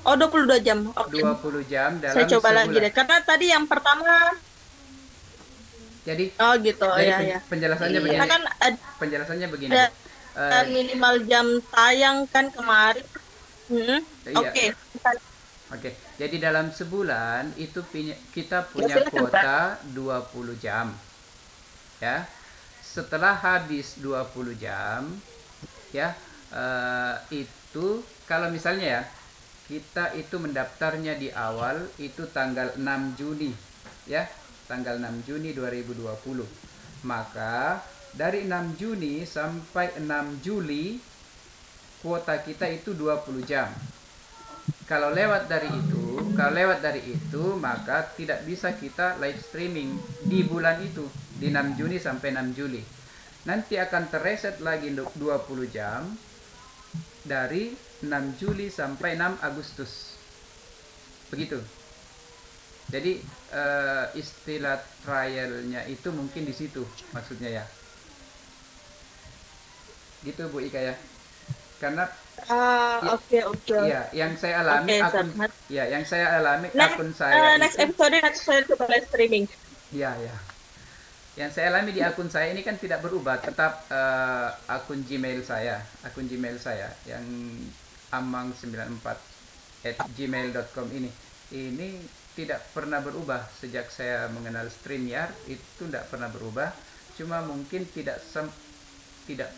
Oh, 22 jam. Oke. 20 jam dalam Saya coba lagi sebulan. deh. Karena tadi yang pertama Jadi gitu ya. penjelasannya Iya. begini. Karena kan Penjelasannya begini. ada Bu. minimal jam tayang kan kemarin. Iya. Oke. Oke. Jadi dalam sebulan itu kita punya silakan, kuota 20 jam. Ya. Setelah habis 20 jam ya, itu kalau misalnya ya kita itu mendaftarnya di awal itu tanggal 6 Juni ya, tanggal 6 Juni 2020. Maka dari 6 Juni sampai 6 Juli kuota kita itu 20 jam. Kalau lewat dari itu maka tidak bisa kita live streaming di bulan itu, di 6 Juni sampai 6 Juli. Nanti akan terreset lagi 20 jam dari 6 Juli sampai 6 Agustus. Begitu. Jadi istilah trialnya itu mungkin di situ maksudnya ya. Gitu Bu Ika ya. Karena Oke, oke. ya yang saya alami Oke, akun Sir. ya yang saya alami Next, akun saya next itu episode nanti saya coba live streaming. ya ya yang saya alami di akun saya ini kan tidak berubah, tetap akun Gmail saya yang amang94@gmail.com ini tidak pernah berubah sejak saya mengenal StreamYard, itu tidak pernah berubah, cuma mungkin tidak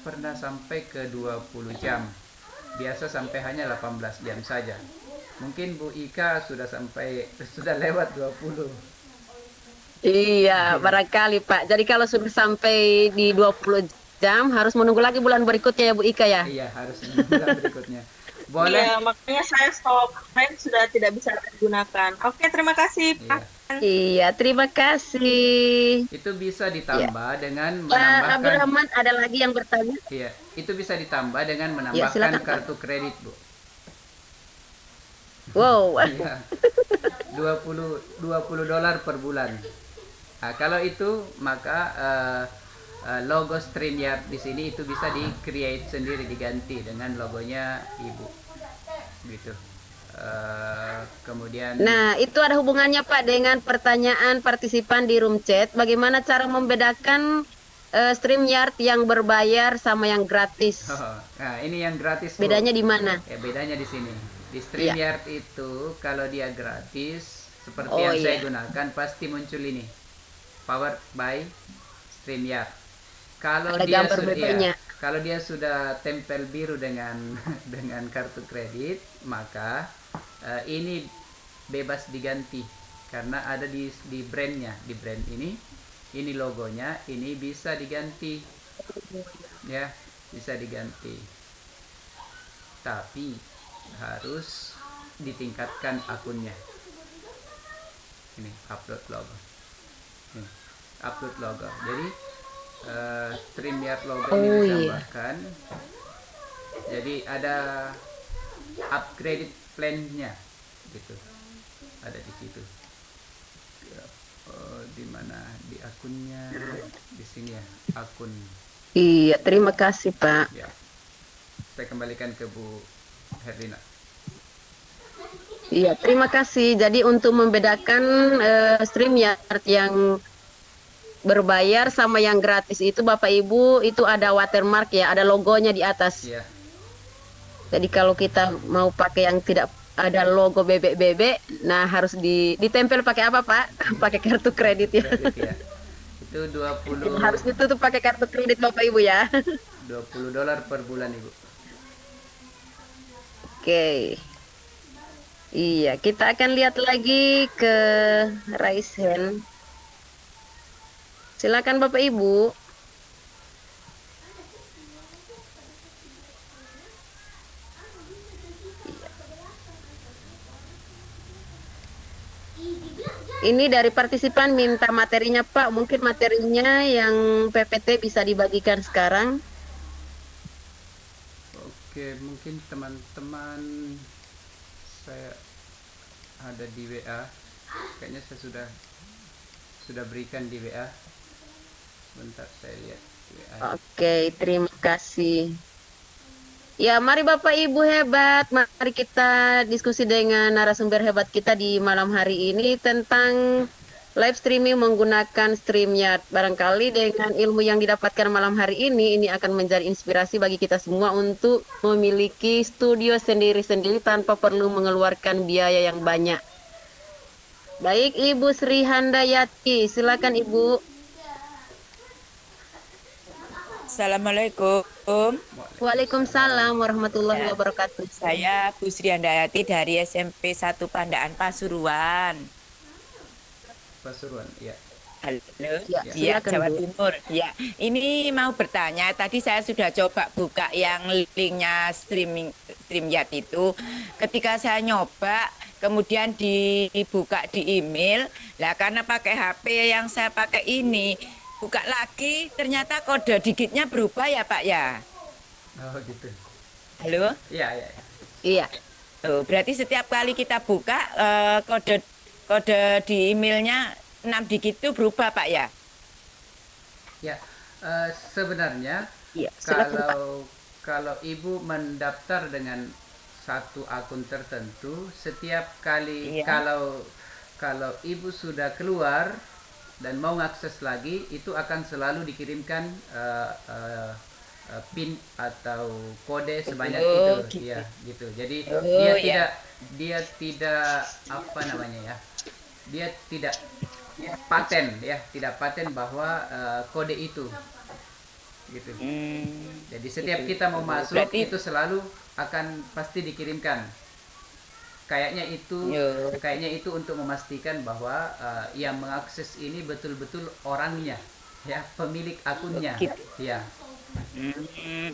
pernah sampai ke 20 jam, biasa sampai hanya 18 jam saja. Mungkin Bu Ika sudah lewat 20. Iya, barangkali Pak. Jadi kalau sudah sampai di 20 jam harus menunggu lagi bulan berikutnya ya Bu Ika ya? Iya, harus bulan berikutnya. Boleh. Iya, makanya saya stop. Saya sudah tidak bisa digunakan. Oke, terima kasih, Pak. Iya, terima kasih. Itu bisa ditambah dengan Pak menambahkan. Abdurrahman, ada lagi yang bertanya? Iya, itu bisa ditambah dengan Ya, menambahkan silakan, Pak. kartu kredit, Bu. Wow. Iya. $20 per bulan. Nah, kalau itu maka logo StreamYard di sini itu bisa di-create sendiri, diganti dengan logonya Ibu. Gitu. Kemudian Nah, itu ada hubungannya Pak dengan pertanyaan partisipan di room chat. Bagaimana cara membedakan StreamYard yang berbayar sama yang gratis? nah, ini yang gratis, Bu. Bedanya di mana? Ya, bedanya di sini. Di StreamYard itu kalau dia gratis seperti Oh, yang saya iya. gunakan pasti muncul ini. Powered by StreamYard. Kalau Ada dia gambar BB-nya. kalau dia sudah tempel biru dengan dengan kartu kredit, maka ini bebas diganti karena ada di brandnya, di brand ini logonya, ini bisa diganti, ya bisa diganti. Tapi harus ditingkatkan akunnya. Ini upload logo. Nih, upload logo. Jadi StreamYard logo ini Oh, iya. ditambahkan. Jadi ada upgraded plan-nya gitu. Ada di situ. Di mana di akunnya, di sini ya, akun. Iya, terima kasih Pak. Ya. Saya kembalikan ke Bu Herlina. Iya, terima kasih. Jadi untuk membedakan StreamYard yang berbayar sama yang gratis itu Bapak Ibu itu ada watermark ya, ada logonya di atas. Iya. Jadi kalau kita mau pakai yang tidak ada logo bebek-bebek, nah harus ditempel pakai apa Pak? Pakai kartu kredit ya. Kredit ya. Itu 20 Harus ditutup pakai kartu kredit Bapak Ibu ya. $20 per bulan, Ibu. Oke. Iya, kita akan lihat lagi ke raise hand. Silakan Bapak Ibu. Ini dari partisipan minta materinya Pak, mungkin materinya yang PPT bisa dibagikan sekarang. Oke, mungkin teman-teman saya ada di WA. Kayaknya saya sudah berikan di WA. Sebentar saya lihat WA. Oke, terima kasih. Ya, mari Bapak Ibu hebat, mari kita diskusi dengan narasumber hebat kita di malam hari ini tentang live streaming menggunakan StreamYard. Barangkali dengan ilmu yang didapatkan malam hari ini akan menjadi inspirasi bagi kita semua untuk memiliki studio sendiri-sendiri tanpa perlu mengeluarkan biaya yang banyak. Baik, Ibu Sri Handayati, silakan Ibu. Assalamualaikum. Waalaikumsalam warahmatullahi Ya. wabarakatuh. Saya Bu Sri Handayati dari SMP 1 Pandaan Pasuruan. Pasuruan, ya. Halo. Ya, Iya, silakan, Jawa Bu. Timur. Ya, ini mau bertanya. Tadi saya sudah coba buka yang linknya StreamYard itu. Ketika saya nyoba, kemudian dibuka di email. Lah karena pakai HP yang saya pakai ini, buka lagi ternyata kode digitnya berubah ya Pak ya. Oh, gitu. Halo. Iya, iya. Iya. Tuh, berarti setiap kali kita buka kode di emailnya 6 digit itu berubah Pak ya? Ya, sebenarnya Iya, silakan Pak. kalau kalau ibu mendaftar dengan satu akun tertentu, setiap kali Iya. kalau ibu sudah keluar dan mau ngakses lagi, itu akan selalu dikirimkan pin atau kode sebanyak Oh, itu, gitu. ya gitu. Jadi Oh, ya. dia tidak apa namanya ya, dia tidak paten ya, tidak paten bahwa kode itu gitu. Jadi setiap Gitu. kita mau masuk Berarti itu selalu akan pasti dikirimkan. Kayaknya yo. itu untuk memastikan bahwa yang mengakses ini betul-betul orangnya, ya, pemilik akunnya, Gitu. ya. Hmm.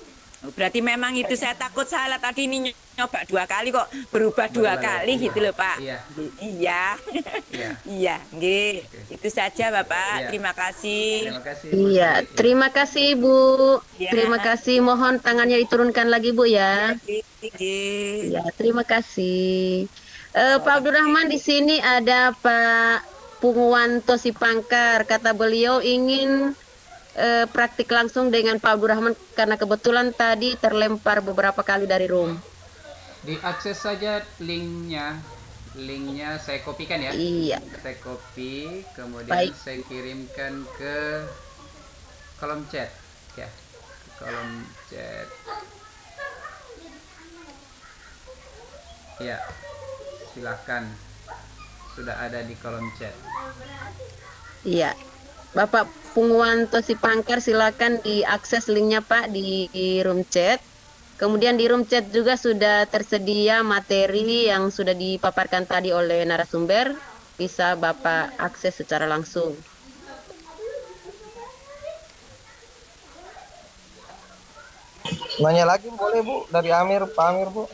Berarti memang itu saya takut salah tadi ini nyoba 2 kali kok berubah 2 kali gitu loh Pak. Iya. Iya. Iya. Iya, nggih. Oke. Itu saja Bapak. Iya. Terima kasih. Terima kasih. Iya, Bu Sri. terima kasih Ibu. Iya. Terima kasih. Mohon tangannya diturunkan lagi Bu ya. Nggih. Ya, terima kasih. Pak Abdurrahman, di sini ada Pak Pungwanto Sipangkar. Kata beliau ingin praktik langsung dengan Pak Abdurrahman karena kebetulan tadi terlempar beberapa kali dari room. Diakses saja linknya. Linknya saya kopikan ya. Iya. Saya copy, kemudian Baik. saya kirimkan ke kolom chat, ya. Kolom chat. Ya, silahkan. Sudah ada di kolom chat. Iya. Bapak Pungwanto Sipangkar, silakan diakses linknya Pak di room chat. Kemudian di room chat juga sudah tersedia materi yang sudah dipaparkan tadi oleh narasumber. Bisa Bapak akses secara langsung. Nanya lagi boleh Bu dari Amir, Pak Amir Bu.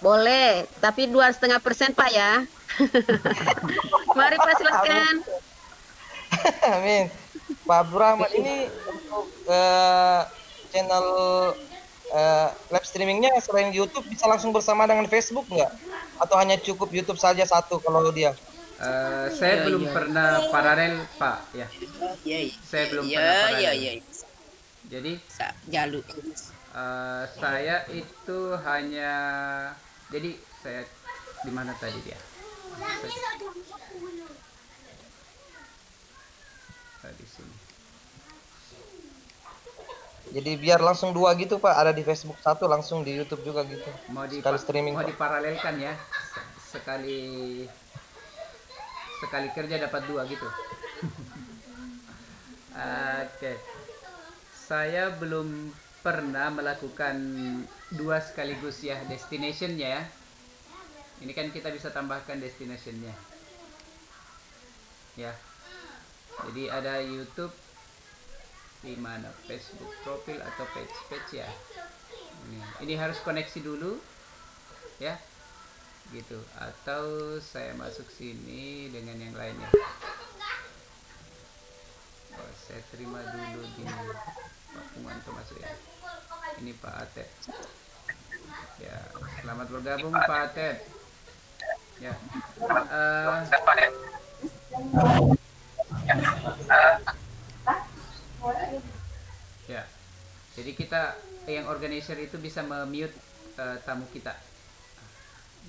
Boleh, tapi 2,5% Pak ya. Mari Pak, silakan. Amin. Pak Abdurrahman ini untuk channel live streamingnya selain YouTube bisa langsung bersama dengan Facebook nggak? Atau hanya cukup YouTube saja satu kalau dia? Saya belum pernah paralel Pak, ya. Iya. Saya belum Iya, pernah paralel. iya. Jadi Jaluk. saya itu hanya, jadi saya di mana tadi dia? Di sini. Jadi biar langsung 2 gitu Pak, ada di Facebook satu langsung di YouTube juga gitu. Sekali streaming. Mau Pak. diparalelkan ya, sekali kerja dapat 2 gitu. Oke. Saya belum pernah melakukan 2 sekaligus ya, destinationnya ya. Ini kan kita bisa tambahkan destinationnya, ya. Jadi ada YouTube, di mana Facebook profil atau page ya. Ini harus koneksi dulu, ya, gitu. Atau saya masuk sini dengan yang lainnya. Oh, saya terima dulu di Pak Pungwanto masuk ya. Ini Pak Atep. Ya, selamat bergabung Pak Atep. Ya. Ya. Jadi kita yang organizer itu bisa memute tamu kita.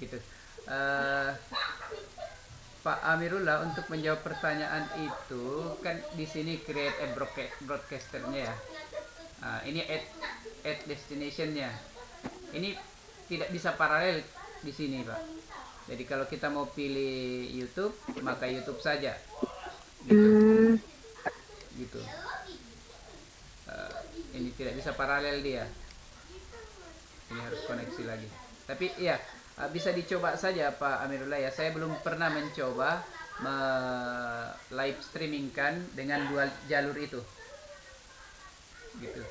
Gitu. Pak Amirullah, untuk menjawab pertanyaan itu kan di sini create a broadcasternya ya. Ini add destinationnya. Ini tidak bisa paralel di sini Pak. Jadi kalau kita mau pilih YouTube, maka YouTube saja. Gitu. Gitu. Ini tidak bisa paralel dia. Ini harus koneksi lagi. Tapi ya, bisa dicoba saja Pak Amirullah ya. Saya belum pernah mencoba live streamingkan dengan 2 jalur itu. Gitu.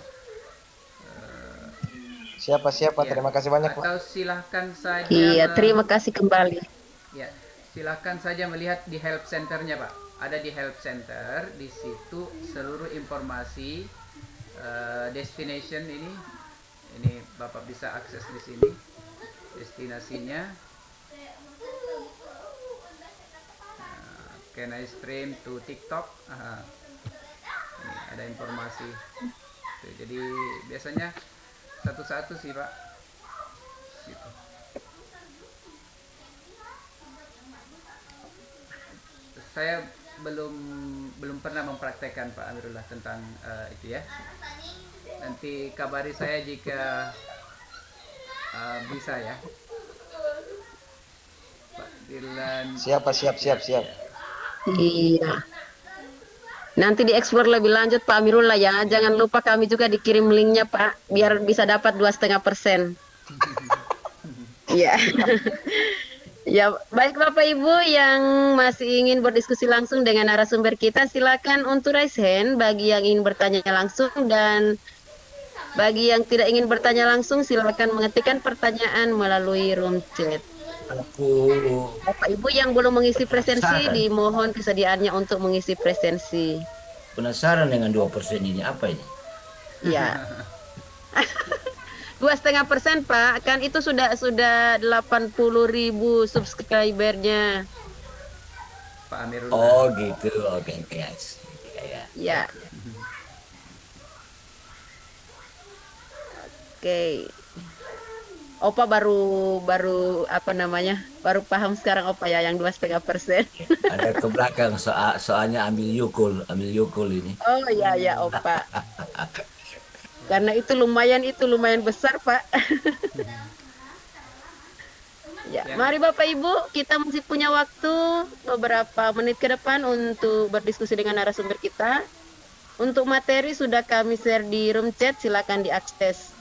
Siapa Ya. terima kasih banyak Pak. Atau silahkan saja. Iya, terima kasih kembali. Ya, silahkan saja melihat di help centernya Pak. Ada di help center, di situ seluruh informasi destination ini Bapak bisa akses di sini destinasinya. Can I stream to TikTok? Ini ada informasi. Jadi biasanya satu-satu sih Pak. Gitu. Saya belum pernah mempraktekkan Pak Amirullah tentang itu ya. Nanti kabari saya jika bisa ya. Pak Dilan. Siap. Iya. Nanti dieksplor lebih lanjut Pak Amirullah ya. Jangan lupa kami juga dikirim linknya Pak, biar bisa dapat 2,5%. Iya. Ya, baik Bapak Ibu yang masih ingin berdiskusi langsung dengan narasumber kita, silakan untuk raise hand bagi yang ingin bertanya langsung, dan bagi yang tidak ingin bertanya langsung silakan mengetikkan pertanyaan melalui room chat. Bapak Ibu yang belum mengisi presensi dimohon kesediaannya untuk mengisi presensi. Penasaran dengan 2% ini apa ini? Ya. 2,5% Pak, kan itu sudah 80.000 subscribernya. Pak Amirullah. Oh gitu, oke guys. Ya. Oke. Opa baru apa namanya? Baru paham sekarang Opa ya yang 2,5%. Ada ke belakang soalnya ambil yukul ini. Oh ya Opa. Karena itu lumayan besar Pak. Ya, mari Bapak Ibu, kita masih punya waktu beberapa menit ke depan untuk berdiskusi dengan narasumber kita. Untuk materi sudah kami share di room chat, silakan diakses.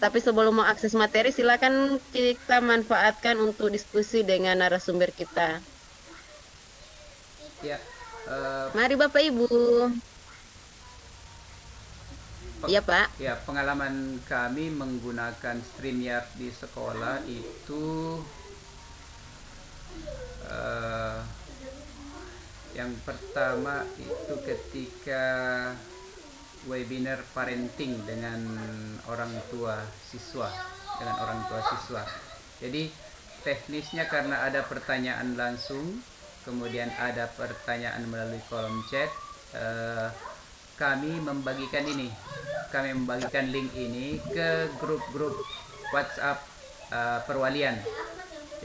Tapi sebelum mau akses materi, silakan kita manfaatkan untuk diskusi dengan narasumber kita. Ya. Mari Bapak Ibu. Iya Pak. Ya, pengalaman kami menggunakan StreamYard di sekolah itu yang pertama itu ketika webinar parenting dengan orang tua siswa, Jadi teknisnya karena ada pertanyaan langsung, kemudian ada pertanyaan melalui kolom chat. Kami membagikan link ini ke grup-grup WhatsApp perwalian.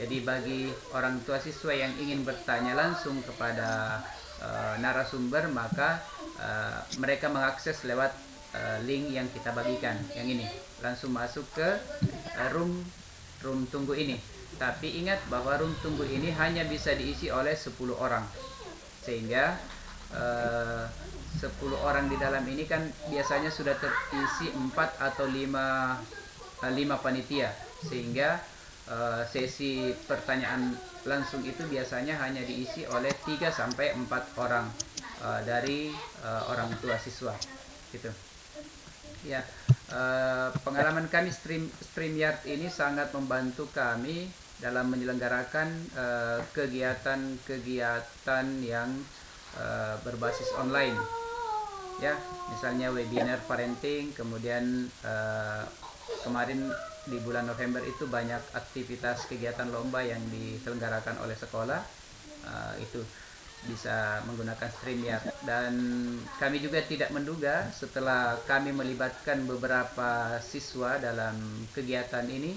Jadi bagi orang tua siswa yang ingin bertanya langsung kepada narasumber, maka mereka mengakses lewat link yang kita bagikan, yang ini. Langsung masuk ke room tunggu ini. Tapi ingat bahwa room tunggu ini hanya bisa diisi oleh 10 orang. Sehingga 10 orang di dalam ini kan biasanya sudah terisi 4 atau 5 panitia, sehingga sesi pertanyaan langsung itu biasanya hanya diisi oleh 3 sampai 4 orang dari orang tua siswa gitu. Ya, pengalaman kami StreamYard ini sangat membantu kami dalam menyelenggarakan kegiatan-kegiatan yang berbasis online. Ya, misalnya webinar parenting, kemudian kemarin di bulan November itu banyak aktivitas kegiatan lomba yang diselenggarakan oleh sekolah, itu bisa menggunakan StreamYard. Dan kami juga tidak menduga setelah kami melibatkan beberapa siswa dalam kegiatan ini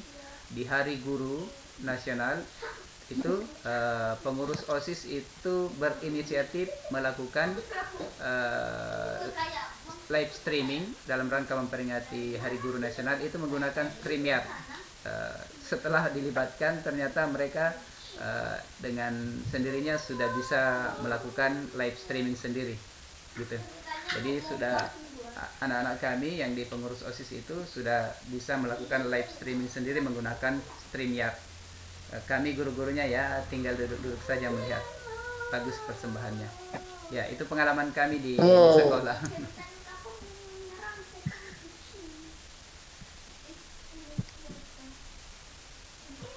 di Hari Guru Nasional itu, pengurus OSIS itu berinisiatif melakukan live streaming dalam rangka memperingati Hari Guru Nasional itu menggunakan StreamYard. Setelah dilibatkan ternyata mereka dengan sendirinya sudah bisa melakukan live streaming sendiri gitu. Jadi sudah anak-anak kami yang di pengurus OSIS itu sudah bisa melakukan live streaming sendiri menggunakan StreamYard. Kami guru-gurunya ya tinggal duduk-duduk saja melihat. Bagus persembahannya. Ya, itu pengalaman kami di sekolah.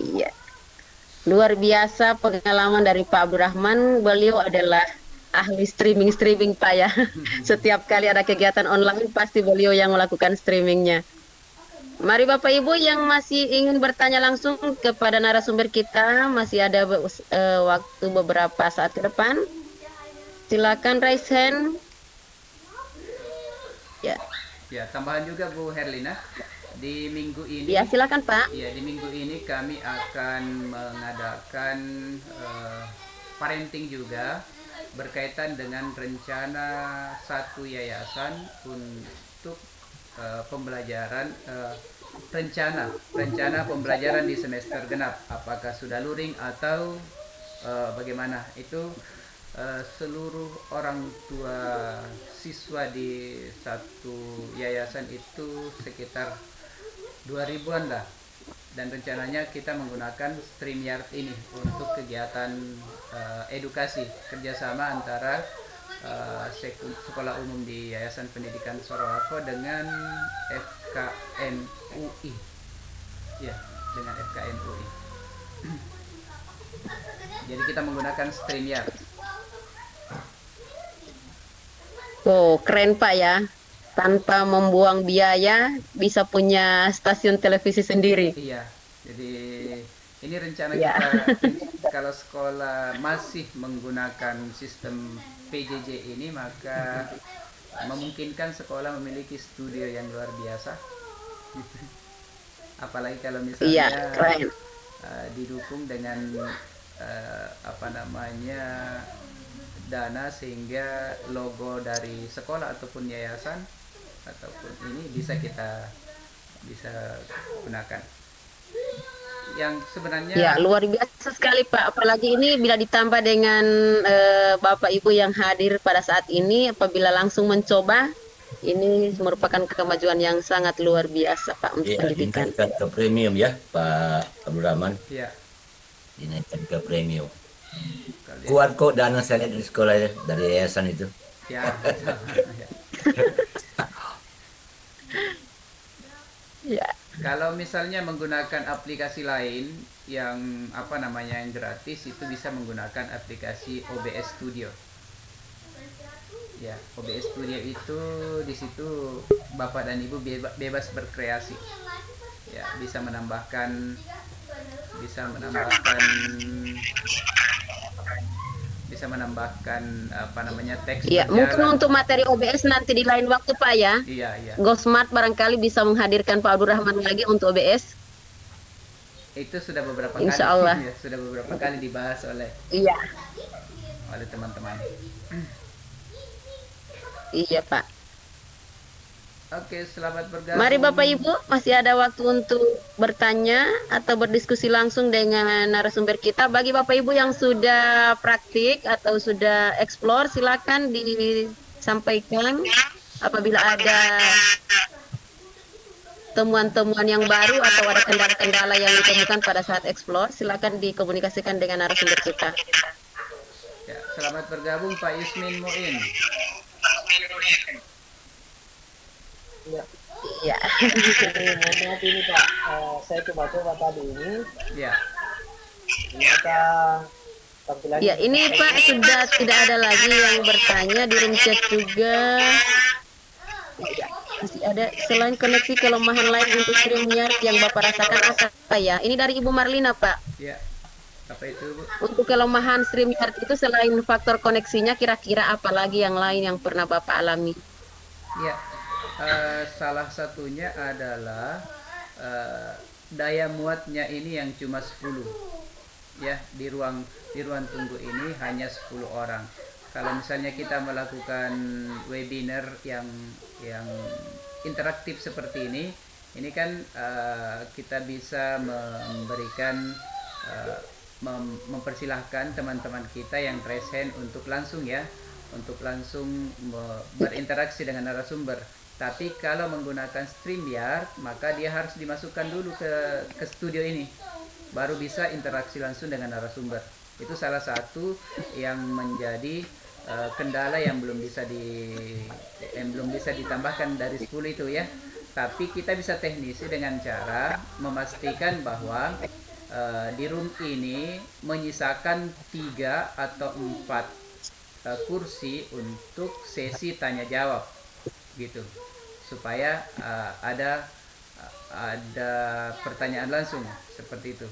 Iya. Luar biasa pengalaman dari Pak Abdurrahman. Beliau adalah ahli streaming Pak ya. Setiap kali ada kegiatan online pasti beliau yang melakukan streamingnya. Mari Bapak Ibu yang masih ingin bertanya langsung kepada narasumber kita, masih ada waktu beberapa saat ke depan. Silakan raise hand. Ya. Ya, tambahan juga Bu Herlina, di minggu ini Ya, silakan Pak. ya, di minggu ini kami akan mengadakan parenting juga berkaitan dengan rencana satu yayasan untuk pembelajaran rencana pembelajaran di semester genap, apakah sudah luring atau bagaimana. Itu seluruh orang tua siswa di satu yayasan itu sekitar 2000-an lah, dan rencananya kita menggunakan StreamYard ini untuk kegiatan edukasi kerjasama antara sekolah umum di Yayasan Pendidikan Sorowako dengan FKM UI, ya, dengan FKM UI. Jadi kita menggunakan StreamYard. Oh, keren Pak ya. Tanpa membuang biaya bisa punya stasiun televisi sendiri. Iya, jadi ini rencana Ya. kita kalau sekolah masih menggunakan sistem PJJ ini, maka memungkinkan sekolah memiliki studio yang luar biasa. Apalagi kalau misalnya Iya, keren. didukung dengan apa namanya, dana, sehingga logo dari sekolah ataupun yayasan ataupun ini bisa kita gunakan. Yang sebenarnya Ya, luar biasa sekali Pak. Apalagi ini bila ditambah dengan Bapak Ibu yang hadir pada saat ini, apabila langsung mencoba, ini merupakan kemajuan yang sangat luar biasa Pak untuk Ya, pendidikan. dinaikkan ke premium ya Pak Abdul Rahman, ya, dinaikkan ke premium. kalian, Kuat kok dana saya lihat di sekolah ya, dari yayasan itu. ya, ya. Ya, Kalau misalnya menggunakan aplikasi lain yang apa namanya, yang gratis, itu bisa menggunakan aplikasi OBS Studio. Ya, OBS Studio itu di situ Bapak dan Ibu bebas berkreasi. Ya, bisa menambahkan apa namanya, teks ya, mungkin berjalan. untuk materi OBS nanti di lain waktu Pak ya. Iya, iya. GoSmart barangkali bisa menghadirkan Pak Abdul Rahman lagi untuk OBS. Itu sudah beberapa Insya kali Allah. ya, sudah beberapa kali dibahas oleh Iya, teman-teman. iya Pak. Oke, selamat bergabung. Mari Bapak Ibu, masih ada waktu untuk bertanya atau berdiskusi langsung dengan narasumber kita. Bagi Bapak Ibu yang sudah praktik atau sudah explore, silakan disampaikan apabila ada temuan-temuan yang baru atau ada kendala-kendala yang ditemukan pada saat explore, silakan dikomunikasikan dengan narasumber kita. Ya, selamat bergabung Pak Yusmin Muin. Iya. Mohon ini Pak, saya coba-coba tadi ini, Ya, ternyata tampilannya Ya, ini Pak sudah tidak ada lagi yang bertanya di room chat juga. Ya, masih ada. Selain koneksi, kelemahan lain untuk StreamYard yang Bapak rasakan apa ya? Ini dari Ibu Marlina Pak. ya. Apa itu, Bu? Untuk kelemahan StreamYard itu selain faktor koneksinya, kira-kira apa lagi yang lain yang pernah Bapak alami? Ya, salah satunya adalah daya muatnya ini yang cuma 10. Ya, di ruang tunggu ini hanya 10 orang. Kalau misalnya kita melakukan webinar yang interaktif seperti ini kan kita bisa memberikan mempersilahkan teman-teman kita yang present untuk langsung berinteraksi dengan narasumber. Tapi kalau menggunakan StreamYard, maka dia harus dimasukkan dulu ke studio ini, baru bisa interaksi langsung dengan narasumber. Itu salah satu yang menjadi kendala yang belum bisa ditambahkan dari 10 itu ya. Tapi kita bisa teknisi dengan cara memastikan bahwa di room ini menyisakan 3 atau 4 kursi untuk sesi tanya jawab gitu, supaya ada pertanyaan langsung seperti itu.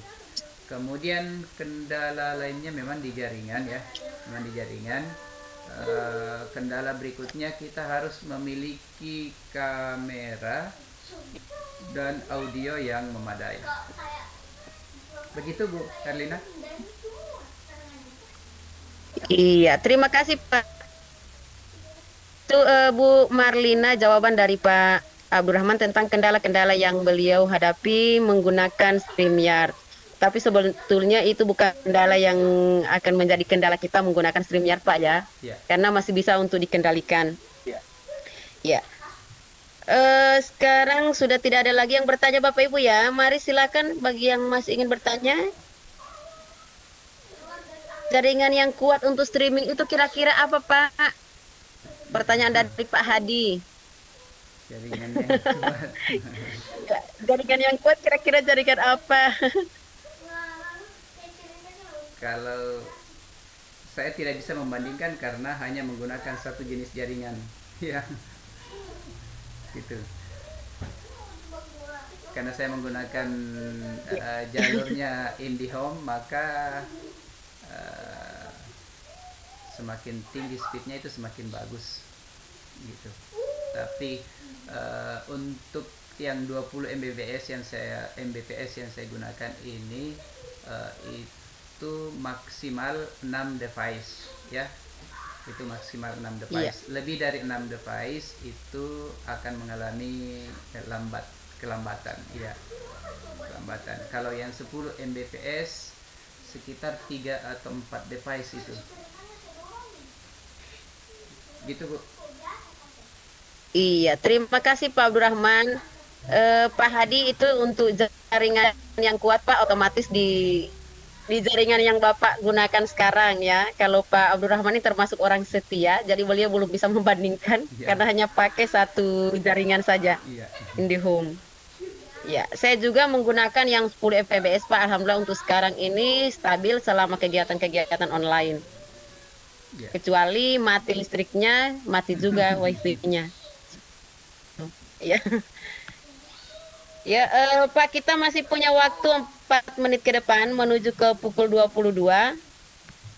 Kemudian kendala lainnya memang di jaringan ya, memang di jaringan. kendala berikutnya kita harus memiliki kamera dan audio yang memadai. Begitu Bu Herlina? Iya, terima kasih Pak. Itu Bu Marlina jawaban dari Pak Abdurrahman tentang kendala-kendala yang beliau hadapi menggunakan StreamYard. Tapi sebetulnya itu bukan kendala yang akan menjadi kendala kita menggunakan StreamYard Pak ya. Ya. Karena masih bisa untuk dikendalikan. Ya. Ya. Sekarang sudah tidak ada lagi yang bertanya Bapak Ibu ya. Mari silakan bagi yang masih ingin bertanya. Jaringan yang kuat untuk streaming itu kira-kira apa Pak? Pertanyaan dari Pak Hadi. Jaringan yang kuat. Jaringan yang kuat kira-kira jaringan apa? Kalau saya tidak bisa membandingkan karena hanya menggunakan satu jenis jaringan, ya, gitu. Karena saya menggunakan jalurnya IndiHome, maka semakin tinggi speednya itu semakin bagus, gitu. Tapi untuk yang 20 Mbps yang saya gunakan ini itu maksimal 6 device ya, itu maksimal 6 device. Lebih dari 6 device itu akan mengalami kelambatan ya, kelambatan. Kalau yang 10 Mbps sekitar 3 atau 4 device itu gitu Bu. Iya, terima kasih Pak Abdurrahman. Pak Hadi itu untuk jaringan yang kuat Pak otomatis di jaringan yang Bapak gunakan sekarang ya. Kalau Pak Abdurrahman ini termasuk orang setia, jadi beliau belum bisa membandingkan karena hanya pakai satu jaringan saja, IndiHome. Ya, saya juga menggunakan yang 10 Mbps Pak. Alhamdulillah untuk sekarang ini stabil selama kegiatan-kegiatan online. Kecuali mati listriknya, mati juga wifi-nya. Ya. Ya, Pak, kita masih punya waktu 4 menit ke depan menuju ke pukul 22.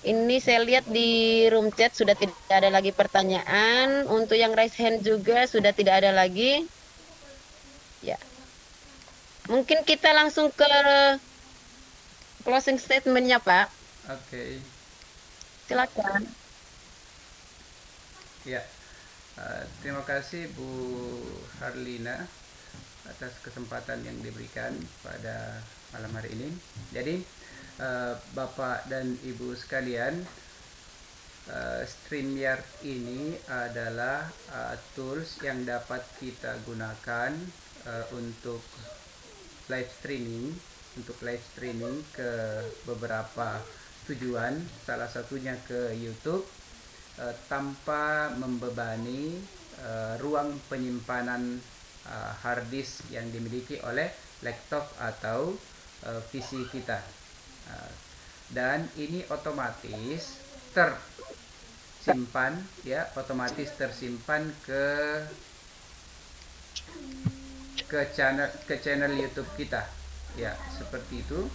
Ini saya lihat di room chat sudah tidak ada lagi pertanyaan. Untuk yang raise hand juga sudah tidak ada lagi. Ya. Mungkin kita langsung ke closing statement-nya, Pak. Oke. Silakan. Ya. Terima kasih Bu Harlina atas kesempatan yang diberikan pada malam hari ini. Jadi Bapak dan Ibu sekalian, StreamYard ini adalah tools yang dapat kita gunakan untuk live streaming ke beberapa tujuan, salah satunya ke YouTube tanpa membebani ruang penyimpanan hard disk yang dimiliki oleh laptop atau PC kita, dan ini otomatis tersimpan ya, otomatis tersimpan ke channel YouTube kita ya, seperti itu,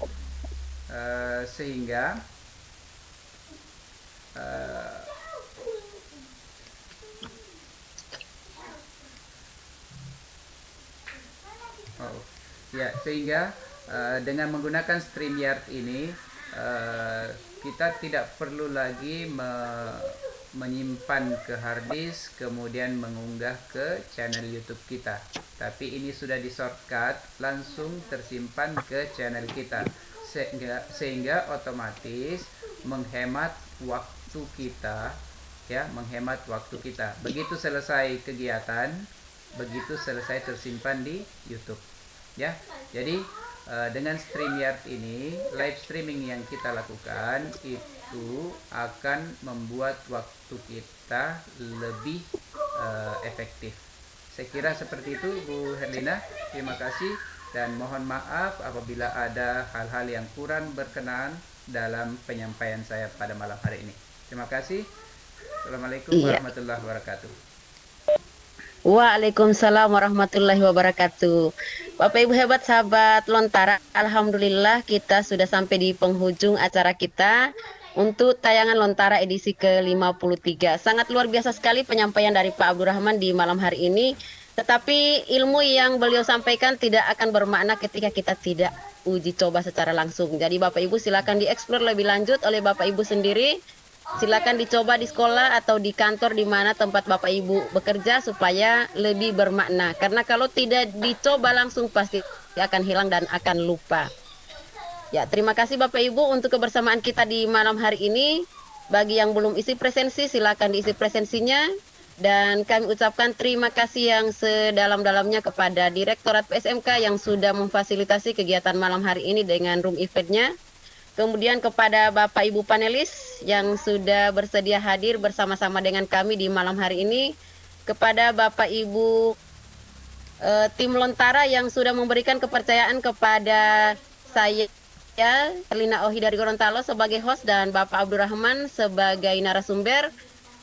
sehingga dengan menggunakan StreamYard ini kita tidak perlu lagi menyimpan ke hard disk kemudian mengunggah ke channel YouTube kita, tapi ini sudah di shortcut langsung tersimpan ke channel kita, sehingga otomatis menghemat waktu kita ya, menghemat waktu kita. Begitu selesai kegiatan, begitu selesai tersimpan di YouTube ya. Jadi dengan StreamYard ini, live streaming yang kita lakukan itu akan membuat waktu kita lebih efektif. Saya kira seperti itu Bu Herlina. Terima kasih dan mohon maaf apabila ada hal-hal yang kurang berkenan dalam penyampaian saya pada malam hari ini. Terima kasih. Assalamualaikum warahmatullahi wabarakatuh. Waalaikumsalam warahmatullahi wabarakatuh. Bapak Ibu hebat sahabat Lontara, alhamdulillah kita sudah sampai di penghujung acara kita. untuk tayangan Lontara edisi ke-53. Sangat luar biasa sekali penyampaian dari Pak Abdurrahman di malam hari ini. Tetapi ilmu yang beliau sampaikan tidak akan bermakna ketika kita tidak uji coba secara langsung. Jadi Bapak Ibu silakan dieksplor lebih lanjut oleh Bapak Ibu sendiri. Silakan dicoba di sekolah atau di kantor di mana tempat Bapak Ibu bekerja supaya lebih bermakna. Karena kalau tidak dicoba langsung pasti akan hilang dan akan lupa. Ya, terima kasih Bapak Ibu untuk kebersamaan kita di malam hari ini. Bagi yang belum isi presensi, silakan diisi presensinya. Dan kami ucapkan terima kasih yang sedalam-dalamnya kepada Direktorat PSMK yang sudah memfasilitasi kegiatan malam hari ini dengan room eventnya. Kemudian kepada Bapak Ibu panelis yang sudah bersedia hadir bersama-sama dengan kami di malam hari ini. Kepada Bapak Ibu tim Lontara yang sudah memberikan kepercayaan kepada saya, Lina Ohi dari Gorontalo sebagai host dan Bapak Abdurrahman sebagai narasumber.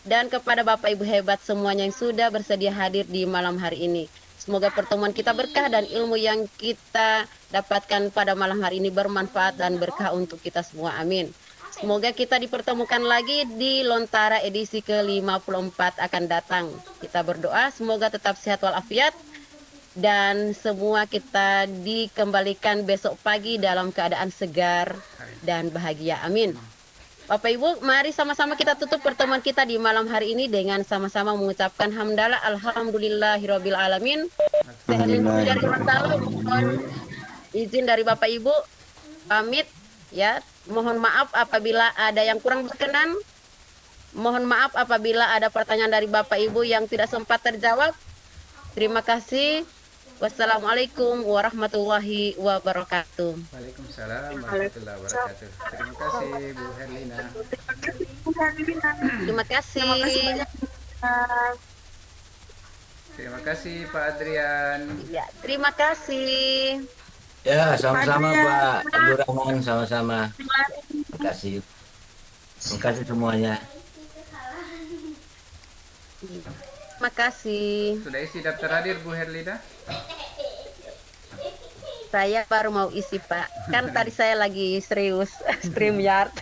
Dan kepada Bapak Ibu hebat semuanya yang sudah bersedia hadir di malam hari ini. Semoga pertemuan kita berkah dan ilmu yang kita dapatkan pada malam hari ini bermanfaat dan berkah untuk kita semua. Amin. Semoga kita dipertemukan lagi di Lontara edisi ke-54 akan datang. Kita berdoa semoga tetap sehat walafiat dan semua kita dikembalikan besok pagi dalam keadaan segar dan bahagia. Amin. Bapak Ibu, mari sama-sama kita tutup pertemuan kita di malam hari ini dengan sama-sama mengucapkan hamdalah alhamdulillahirabbil alamin. Saya Lina dari Gorontalo, mohon izin dari Bapak Ibu pamit ya. Mohon maaf apabila ada yang kurang berkenan. Mohon maaf apabila ada pertanyaan dari Bapak Ibu yang tidak sempat terjawab. Terima kasih. Wassalamualaikum warahmatullahi wabarakatuh. Waalaikumsalam warahmatullahi wabarakatuh. Terima kasih Bu Herlina. Terima kasih. Terima kasih Pak Adrian. Ya, terima kasih. Ya, sama-sama Pak Abdurrahman, sama-sama. Terima kasih. Terima kasih semuanya. Terima kasih. Sudah isi daftar hadir Bu Herlina? Saya baru mau isi Pak. Kan tadi saya lagi serius StreamYard.